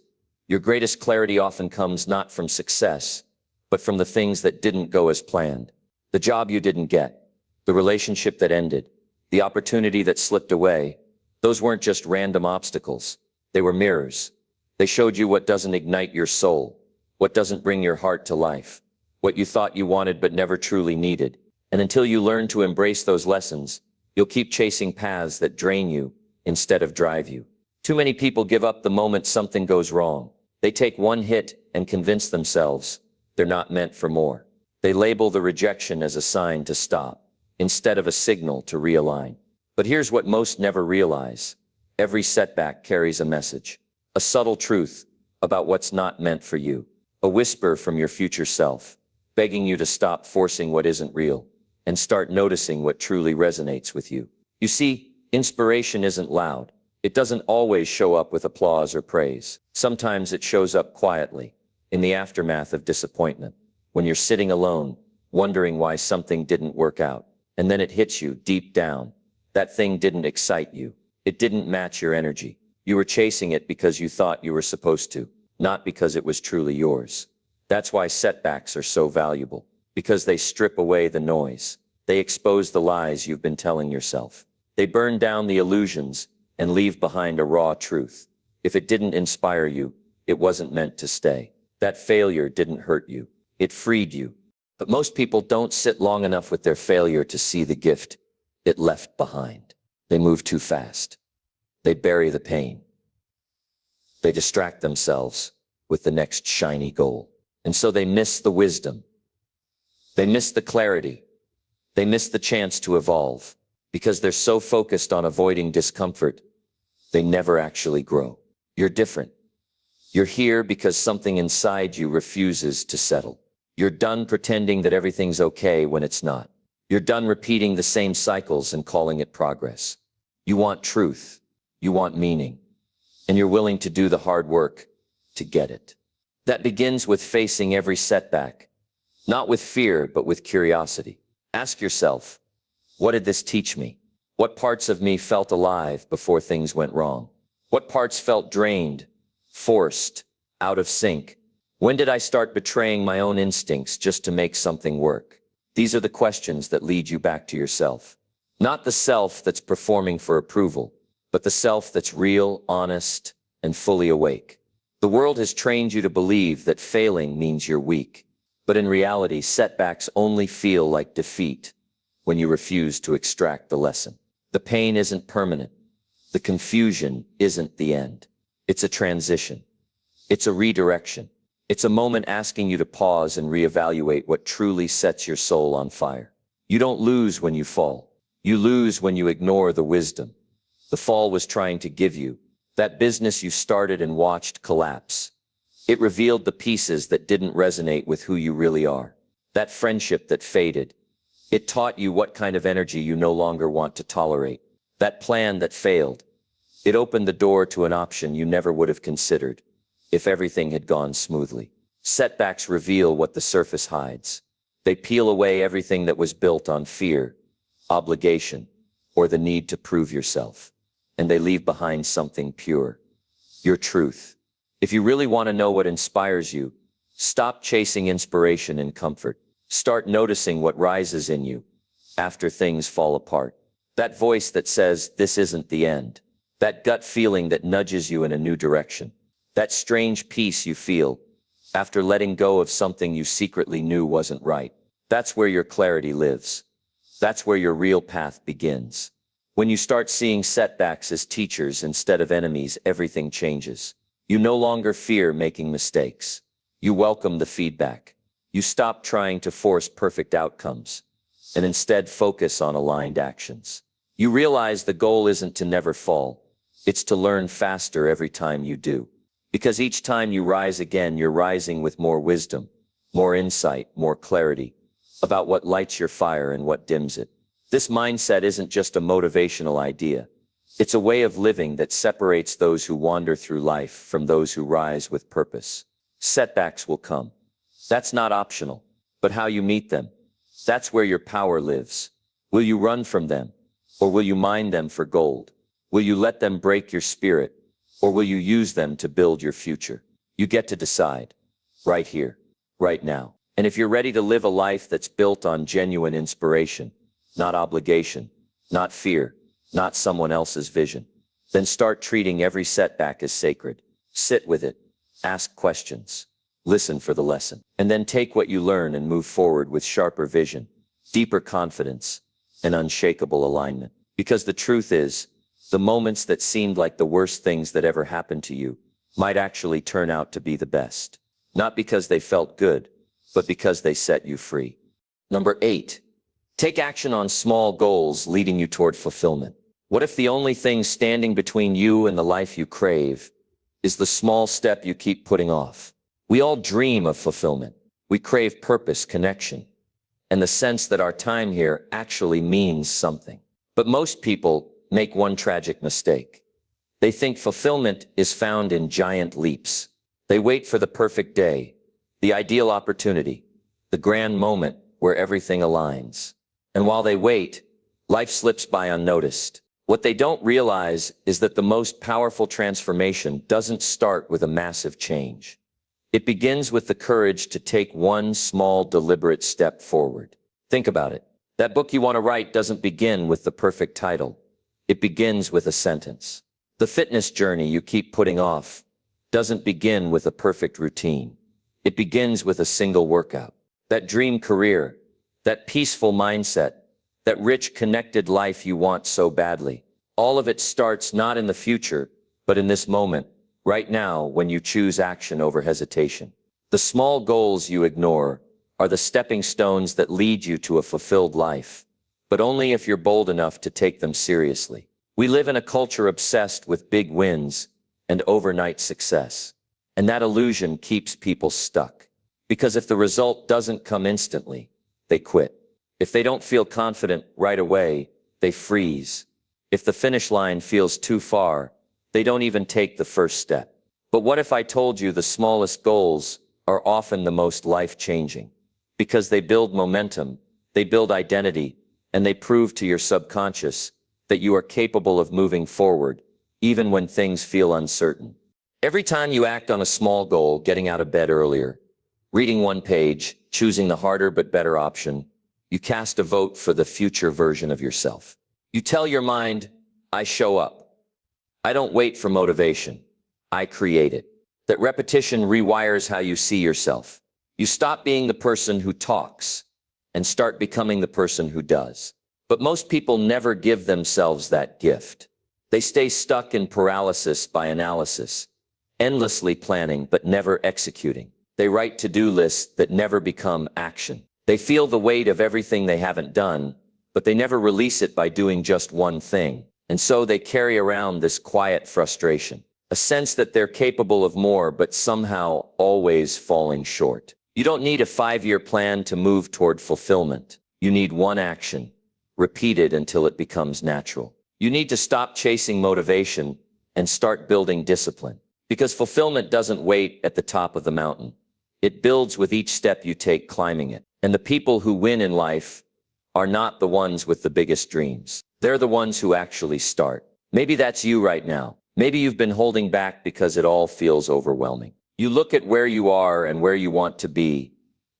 your greatest clarity often comes not from success, but from the things that didn't go as planned. The job you didn't get, the relationship that ended, the opportunity that slipped away. Those weren't just random obstacles. They were mirrors. They showed you what doesn't ignite your soul, what doesn't bring your heart to life, what you thought you wanted but never truly needed. And until you learn to embrace those lessons, you'll keep chasing paths that drain you instead of drive you. Too many people give up the moment something goes wrong. They take one hit and convince themselves they're not meant for more. They label the rejection as a sign to stop, instead of a signal to realign. But here's what most never realize. Every setback carries a message, a subtle truth about what's not meant for you, a whisper from your future self, begging you to stop forcing what isn't real and start noticing what truly resonates with you. You see, inspiration isn't loud. It doesn't always show up with applause or praise. Sometimes it shows up quietly, in the aftermath of disappointment, when you're sitting alone, wondering why something didn't work out. And then it hits you deep down. That thing didn't excite you. It didn't match your energy. You were chasing it because you thought you were supposed to, not because it was truly yours. That's why setbacks are so valuable, because they strip away the noise. They expose the lies you've been telling yourself. They burn down the illusions and leave behind a raw truth. If it didn't inspire you, it wasn't meant to stay. That failure didn't hurt you. It freed you. But most people don't sit long enough with their failure to see the gift it left behind. They move too fast. They bury the pain. They distract themselves with the next shiny goal. And so they miss the wisdom. They miss the clarity. They miss the chance to evolve. Because they're so focused on avoiding discomfort, they never actually grow. You're different. You're here because something inside you refuses to settle. You're done pretending that everything's okay when it's not. You're done repeating the same cycles and calling it progress. You want truth. You want meaning. And you're willing to do the hard work to get it. That begins with facing every setback, not with fear, but with curiosity. Ask yourself, what did this teach me? What parts of me felt alive before things went wrong? What parts felt drained, forced, out of sync? When did I start betraying my own instincts just to make something work? These are the questions that lead you back to yourself. Not the self that's performing for approval, but the self that's real, honest, and fully awake. The world has trained you to believe that failing means you're weak. But in reality, setbacks only feel like defeat when you refuse to extract the lesson. The pain isn't permanent. The confusion isn't the end. It's a transition. It's a redirection. It's a moment asking you to pause and reevaluate what truly sets your soul on fire. You don't lose when you fall. You lose when you ignore the wisdom the fall was trying to give you. That business you started and watched collapse. It revealed the pieces that didn't resonate with who you really are. That friendship that faded. It taught you what kind of energy you no longer want to tolerate. That plan that failed. It opened the door to an option you never would have considered if everything had gone smoothly. Setbacks reveal what the surface hides. They peel away everything that was built on fear, obligation, or the need to prove yourself. And they leave behind something pure, your truth. If you really want to know what inspires you, stop chasing inspiration and comfort. Start noticing what rises in you after things fall apart. That voice that says, this isn't the end. That gut feeling that nudges you in a new direction. That strange peace you feel after letting go of something you secretly knew wasn't right. That's where your clarity lives. That's where your real path begins. When you start seeing setbacks as teachers instead of enemies, everything changes. You no longer fear making mistakes. You welcome the feedback. You stop trying to force perfect outcomes and instead focus on aligned actions. You realize the goal isn't to never fall. It's to learn faster every time you do. Because each time you rise again, you're rising with more wisdom, more insight, more clarity about what lights your fire and what dims it. This mindset isn't just a motivational idea. It's a way of living that separates those who wander through life from those who rise with purpose. Setbacks will come. That's not optional. But how you meet them, that's where your power lives. Will you run from them? Or will you mine them for gold? Will you let them break your spirit? Or will you use them to build your future? You get to decide. Right here. Right now. And if you're ready to live a life that's built on genuine inspiration, not obligation, not fear, not someone else's vision, then start treating every setback as sacred. Sit with it. Ask questions. Listen for the lesson. And then take what you learn and move forward with sharper vision, deeper confidence, and unshakable alignment. Because the truth is, the moments that seemed like the worst things that ever happened to you might actually turn out to be the best. Not because they felt good, but because they set you free. Number 8, take action on small goals leading you toward fulfillment. What if the only thing standing between you and the life you crave is the small step you keep putting off? We all dream of fulfillment. We crave purpose, connection, and the sense that our time here actually means something. But most people make one tragic mistake. They think fulfillment is found in giant leaps. They wait for the perfect day, the ideal opportunity, the grand moment where everything aligns. And while they wait, life slips by unnoticed. What they don't realize is that the most powerful transformation doesn't start with a massive change. It begins with the courage to take one small, deliberate step forward. Think about it. That book you want to write doesn't begin with the perfect title. It begins with a sentence. The fitness journey you keep putting off doesn't begin with a perfect routine. It begins with a single workout. That dream career, that peaceful mindset, that rich, connected life you want so badly. All of it starts not in the future, but in this moment, right now, when you choose action over hesitation. The small goals you ignore are the stepping stones that lead you to a fulfilled life, but only if you're bold enough to take them seriously. We live in a culture obsessed with big wins and overnight success, and that illusion keeps people stuck. Because if the result doesn't come instantly, they quit. If they don't feel confident right away, they freeze. If the finish line feels too far, they don't even take the first step. But what if I told you the smallest goals are often the most life-changing? Because they build momentum, they build identity, and they prove to your subconscious that you are capable of moving forward, even when things feel uncertain. Every time you act on a small goal, getting out of bed earlier, reading one page, choosing the harder but better option, you cast a vote for the future version of yourself. You tell your mind, I show up. I don't wait for motivation. I create it. That repetition rewires how you see yourself. You stop being the person who talks and start becoming the person who does. But most people never give themselves that gift. They stay stuck in paralysis by analysis, endlessly planning but never executing. They write to-do lists that never become action. They feel the weight of everything they haven't done, but they never release it by doing just one thing. And so they carry around this quiet frustration, a sense that they're capable of more but somehow always falling short. You don't need a 5-year plan to move toward fulfillment. You need one action, repeated until it becomes natural. You need to stop chasing motivation and start building discipline. Because fulfillment doesn't wait at the top of the mountain. It builds with each step you take climbing it. And the people who win in life are not the ones with the biggest dreams. They're the ones who actually start. Maybe that's you right now. Maybe you've been holding back because it all feels overwhelming. You look at where you are and where you want to be,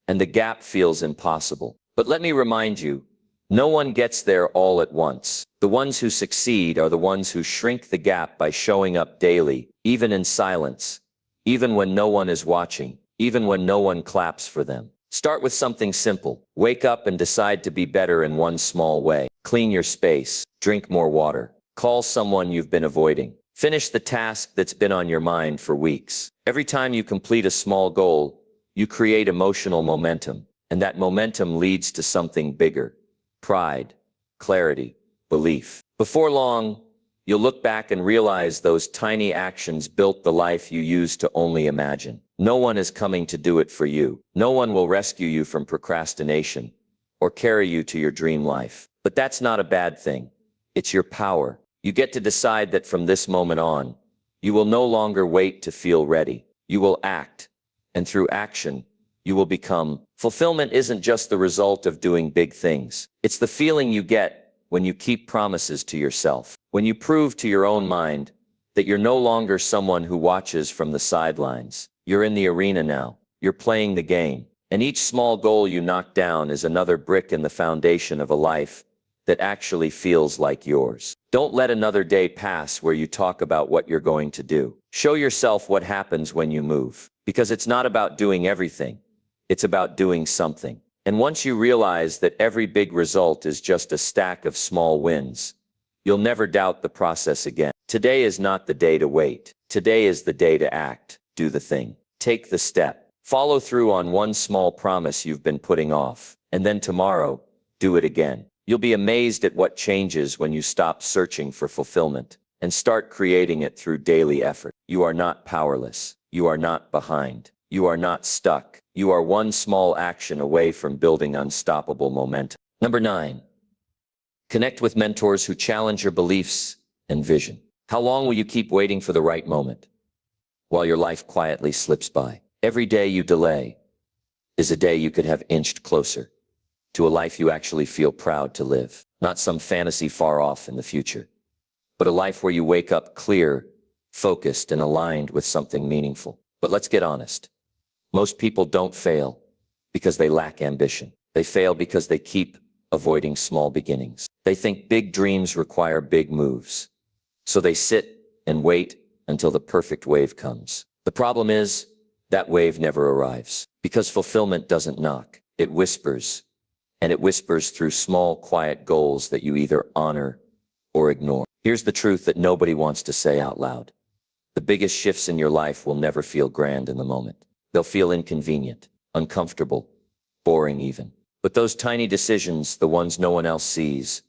and the gap feels impossible. But let me remind you, no one gets there all at once. The ones who succeed are the ones who shrink the gap by showing up daily, even in silence, even when no one is watching, even when no one claps for them. Start with something simple. Wake up and decide to be better in one small way. Clean your space. Drink more water. Call someone you've been avoiding. Finish the task that's been on your mind for weeks. Every time you complete a small goal, you create emotional momentum, and that momentum leads to something bigger. Pride, clarity, belief. Before long, you'll look back and realize those tiny actions built the life you used to only imagine. No one is coming to do it for you. No one will rescue you from procrastination or carry you to your dream life. But that's not a bad thing. It's your power. You get to decide that from this moment on, you will no longer wait to feel ready. You will act. And through action, you will become. Fulfillment isn't just the result of doing big things. It's the feeling you get when you keep promises to yourself. When you prove to your own mind that you're no longer someone who watches from the sidelines. You're in the arena now. You're playing the game. And each small goal you knock down is another brick in the foundation of a life that actually feels like yours. Don't let another day pass where you talk about what you're going to do. Show yourself what happens when you move. Because it's not about doing everything. It's about doing something. And once you realize that every big result is just a stack of small wins, you'll never doubt the process again. Today is not the day to wait. Today is the day to act. Do the thing. Take the step. Follow through on one small promise you've been putting off. And then tomorrow, do it again. You'll be amazed at what changes when you stop searching for fulfillment and start creating it through daily effort. You are not powerless. You are not behind. You are not stuck. You are one small action away from building unstoppable momentum. Number 9. Connect with mentors who challenge your beliefs and vision. How long will you keep waiting for the right moment while your life quietly slips by? Every day you delay is a day you could have inched closer to a life you actually feel proud to live. Not some fantasy far off in the future, but a life where you wake up clear, focused, and aligned with something meaningful. But let's get honest. Most people don't fail because they lack ambition. They fail because they keep avoiding small beginnings. They think big dreams require big moves. So they sit and wait until the perfect wave comes. The problem is that wave never arrives because fulfillment doesn't knock. It whispers, and it whispers through small, quiet goals that you either honor or ignore. Here's the truth that nobody wants to say out loud. The biggest shifts in your life will never feel grand in the moment. They'll feel inconvenient, uncomfortable, boring even. But those tiny decisions, the ones no one else sees,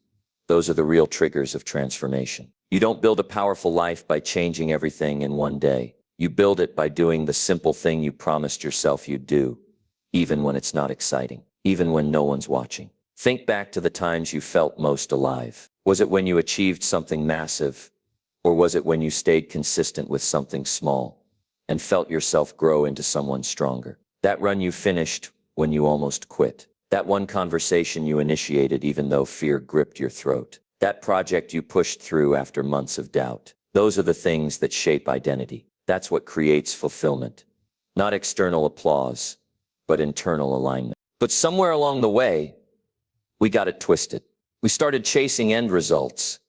those are the real triggers of transformation. You don't build a powerful life by changing everything in one day. You build it by doing the simple thing you promised yourself you'd do, even when it's not exciting, even when no one's watching. Think back to the times you felt most alive. Was it when you achieved something massive, or was it when you stayed consistent with something small and felt yourself grow into someone stronger? That run you finished when you almost quit. That one conversation you initiated even though fear gripped your throat. That project you pushed through after months of doubt. Those are the things that shape identity. That's what creates fulfillment. Not external applause, but internal alignment. But somewhere along the way, we got it twisted. We started chasing end results,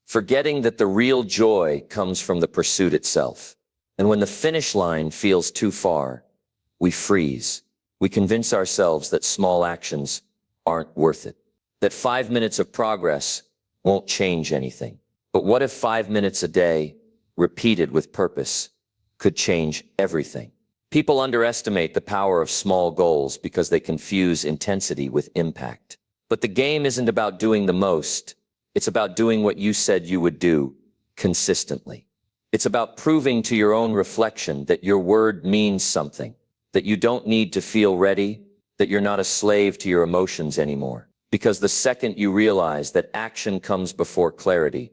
forgetting that the real joy comes from the pursuit itself. And when the finish line feels too far, we freeze. We convince ourselves that small actions aren't worth it, that 5 minutes of progress won't change anything. But what if 5 minutes a day, repeated with purpose, could change everything? People underestimate the power of small goals because they confuse intensity with impact. But the game isn't about doing the most. It's about doing what you said you would do consistently. It's about proving to your own reflection that your word means something, that you don't need to feel ready, that you're not a slave to your emotions anymore. Because the second you realize that action comes before clarity,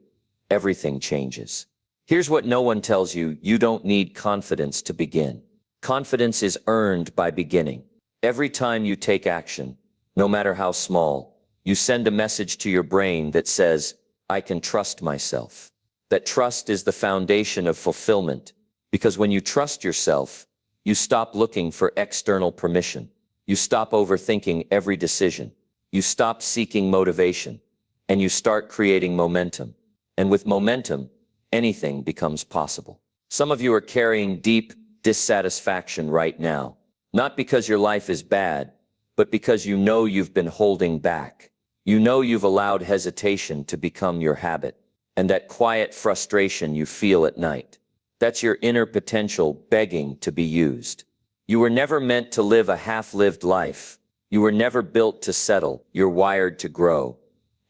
everything changes. Here's what no one tells you: you don't need confidence to begin. Confidence is earned by beginning. Every time you take action, no matter how small, you send a message to your brain that says, I can trust myself. That trust is the foundation of fulfillment, because when you trust yourself, you stop looking for external permission. You stop overthinking every decision. You stop seeking motivation, and you start creating momentum. And with momentum, anything becomes possible. Some of you are carrying deep dissatisfaction right now, not because your life is bad, but because you know you've been holding back. You know you've allowed hesitation to become your habit, and that quiet frustration you feel at night. That's your inner potential begging to be used. You were never meant to live a half-lived life. You were never built to settle. You're wired to grow.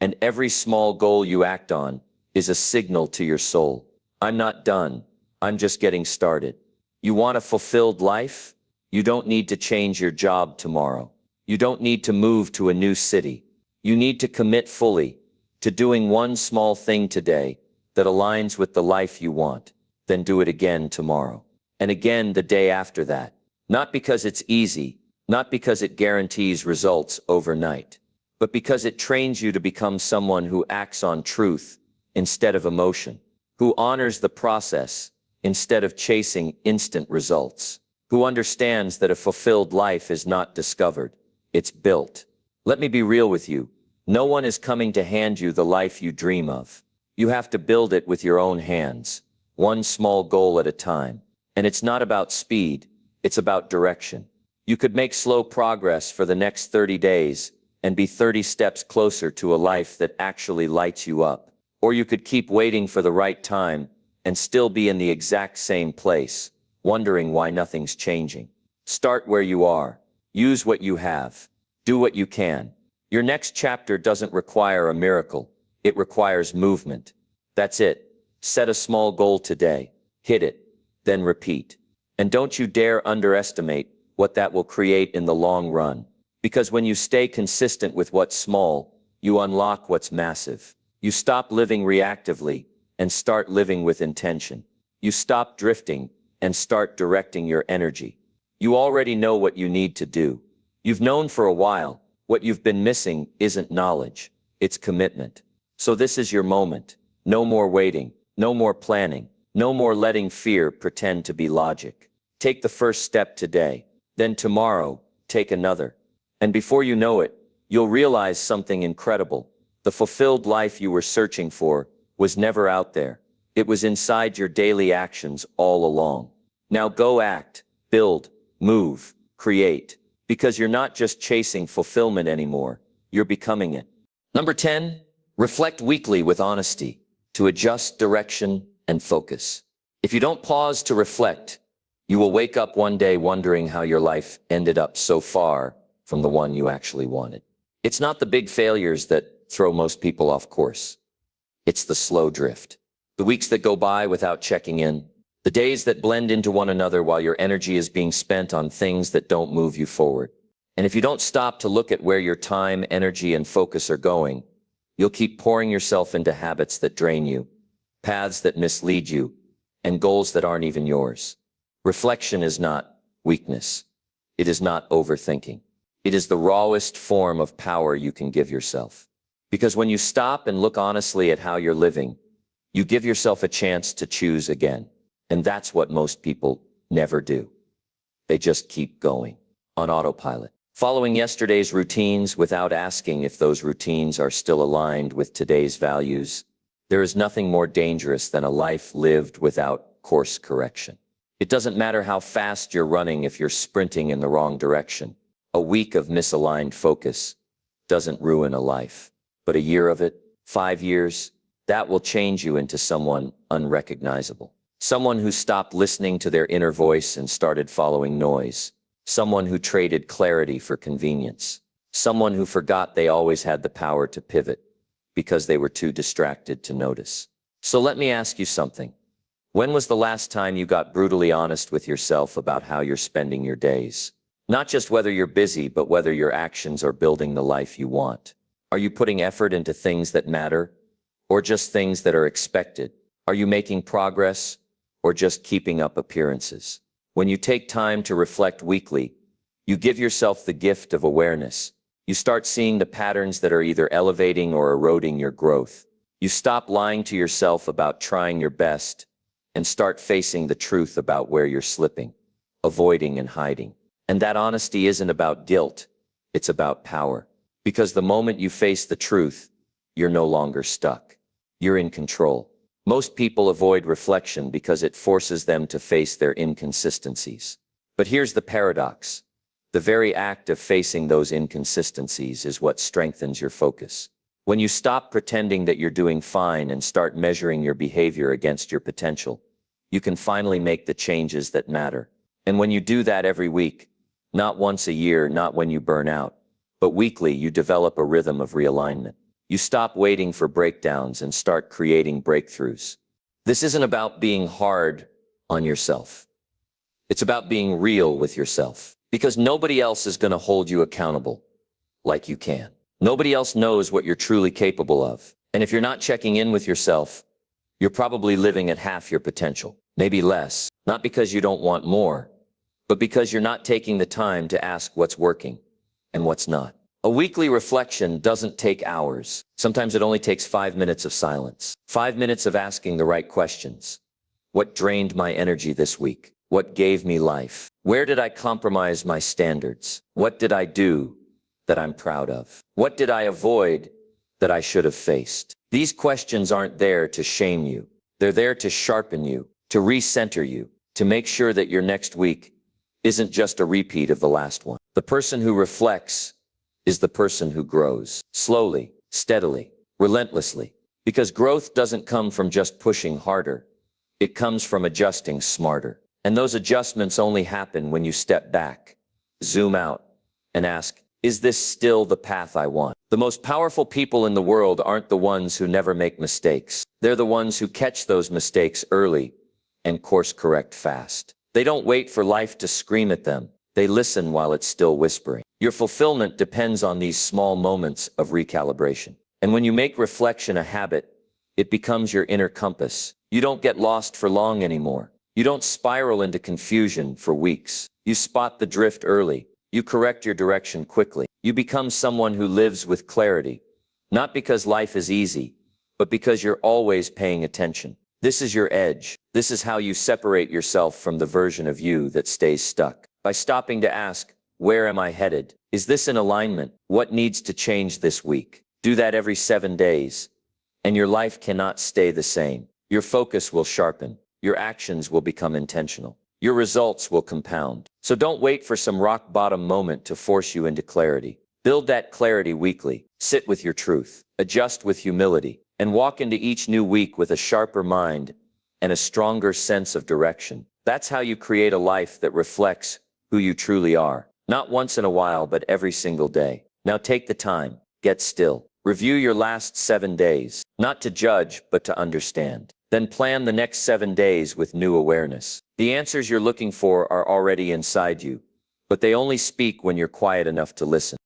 And every small goal you act on is a signal to your soul. I'm not done. I'm just getting started. You want a fulfilled life? You don't need to change your job tomorrow. You don't need to move to a new city. You need to commit fully to doing one small thing today that aligns with the life you want, then do it again tomorrow. And again the day after that. Not because it's easy, not because it guarantees results overnight, but because it trains you to become someone who acts on truth instead of emotion, who honors the process instead of chasing instant results, who understands that a fulfilled life is not discovered, it's built. Let me be real with you. No one is coming to hand you the life you dream of. You have to build it with your own hands, one small goal at a time. And it's not about speed, it's about direction. You could make slow progress for the next 30 days and be 30 steps closer to a life that actually lights you up. Or you could keep waiting for the right time and still be in the exact same place, wondering why nothing's changing. Start where you are. Use what you have. Do what you can. Your next chapter doesn't require a miracle. It requires movement. That's it. Set a small goal today. Hit it. Then repeat. And don't you dare underestimate what that will create in the long run. Because when you stay consistent with what's small, you unlock what's massive. You stop living reactively and start living with intention. You stop drifting and start directing your energy. You already know what you need to do. You've known for a while. What you've been missing isn't knowledge, it's commitment. So this is your moment. No more waiting, no more planning, no more letting fear pretend to be logic. Take the first step today, then tomorrow, take another. And before you know it, you'll realize something incredible. The fulfilled life you were searching for was never out there. It was inside your daily actions all along. Now go act, build, move, create. Because you're not just chasing fulfillment anymore, you're becoming it. Number 10, reflect weekly with honesty to adjust direction and focus. If you don't pause to reflect, you will wake up one day wondering how your life ended up so far from the one you actually wanted. It's not the big failures that throw most people off course. It's the slow drift. The weeks that go by without checking in. The days that blend into one another while your energy is being spent on things that don't move you forward. And if you don't stop to look at where your time, energy, and focus are going, you'll keep pouring yourself into habits that drain you, paths that mislead you, and goals that aren't even yours. Reflection is not weakness. It is not overthinking. It is the rawest form of power you can give yourself. Because when you stop and look honestly at how you're living, you give yourself a chance to choose again. And that's what most people never do. They just keep going on autopilot, following yesterday's routines without asking if those routines are still aligned with today's values. There is nothing more dangerous than a life lived without course correction. It doesn't matter how fast you're running if you're sprinting in the wrong direction. A week of misaligned focus doesn't ruin a life, but a year of it, 5 years, that will change you into someone unrecognizable. Someone who stopped listening to their inner voice and started following noise. Someone who traded clarity for convenience. Someone who forgot they always had the power to pivot because they were too distracted to notice. So let me ask you something. When was the last time you got brutally honest with yourself about how you're spending your days? Not just whether you're busy, but whether your actions are building the life you want. Are you putting effort into things that matter, or just things that are expected? Are you making progress, or just keeping up appearances? When you take time to reflect weekly, you give yourself the gift of awareness. You start seeing the patterns that are either elevating or eroding your growth. You stop lying to yourself about trying your best and start facing the truth about where you're slipping, avoiding and hiding. And that honesty isn't about guilt, it's about power. Because the moment you face the truth, you're no longer stuck. You're in control. Most people avoid reflection because it forces them to face their inconsistencies. But here's the paradox. The very act of facing those inconsistencies is what strengthens your focus. When you stop pretending that you're doing fine and start measuring your behavior against your potential, you can finally make the changes that matter. And when you do that every week, not once a year, not when you burn out, but weekly, you develop a rhythm of realignment. You stop waiting for breakdowns and start creating breakthroughs. This isn't about being hard on yourself. It's about being real with yourself. Because nobody else is going to hold you accountable like you can. Nobody else knows what you're truly capable of. And if you're not checking in with yourself, you're probably living at half your potential, maybe less, not because you don't want more, but because you're not taking the time to ask what's working and what's not. A weekly reflection doesn't take hours. Sometimes it only takes 5 minutes of silence. 5 minutes of asking the right questions. What drained my energy this week? What gave me life? Where did I compromise my standards? What did I do that I'm proud of? What did I avoid that I should have faced? These questions aren't there to shame you. They're there to sharpen you, to recenter you, to make sure that your next week isn't just a repeat of the last one. The person who reflects is the person who grows. Slowly, steadily, relentlessly. Because growth doesn't come from just pushing harder. It comes from adjusting smarter. And those adjustments only happen when you step back, zoom out, and ask, is this still the path I want? The most powerful people in the world aren't the ones who never make mistakes. They're the ones who catch those mistakes early and course correct fast. They don't wait for life to scream at them. They listen while it's still whispering. Your fulfillment depends on these small moments of recalibration. And when you make reflection a habit, it becomes your inner compass. You don't get lost for long anymore. You don't spiral into confusion for weeks. You spot the drift early. You correct your direction quickly. You become someone who lives with clarity, not because life is easy, but because you're always paying attention. This is your edge. This is how you separate yourself from the version of you that stays stuck. By stopping to ask, where am I headed? Is this in alignment? What needs to change this week? Do that every 7 days, and your life cannot stay the same. Your focus will sharpen. Your actions will become intentional. Your results will compound. So don't wait for some rock bottom moment to force you into clarity. Build that clarity weekly. Sit with your truth. Adjust with humility. And walk into each new week with a sharper mind and a stronger sense of direction. That's how you create a life that reflects who you truly are. Not once in a while, but every single day. Now take the time. Get still. Review your last 7 days. Not to judge, but to understand. Then plan the next 7 days with new awareness. The answers you're looking for are already inside you, but they only speak when you're quiet enough to listen.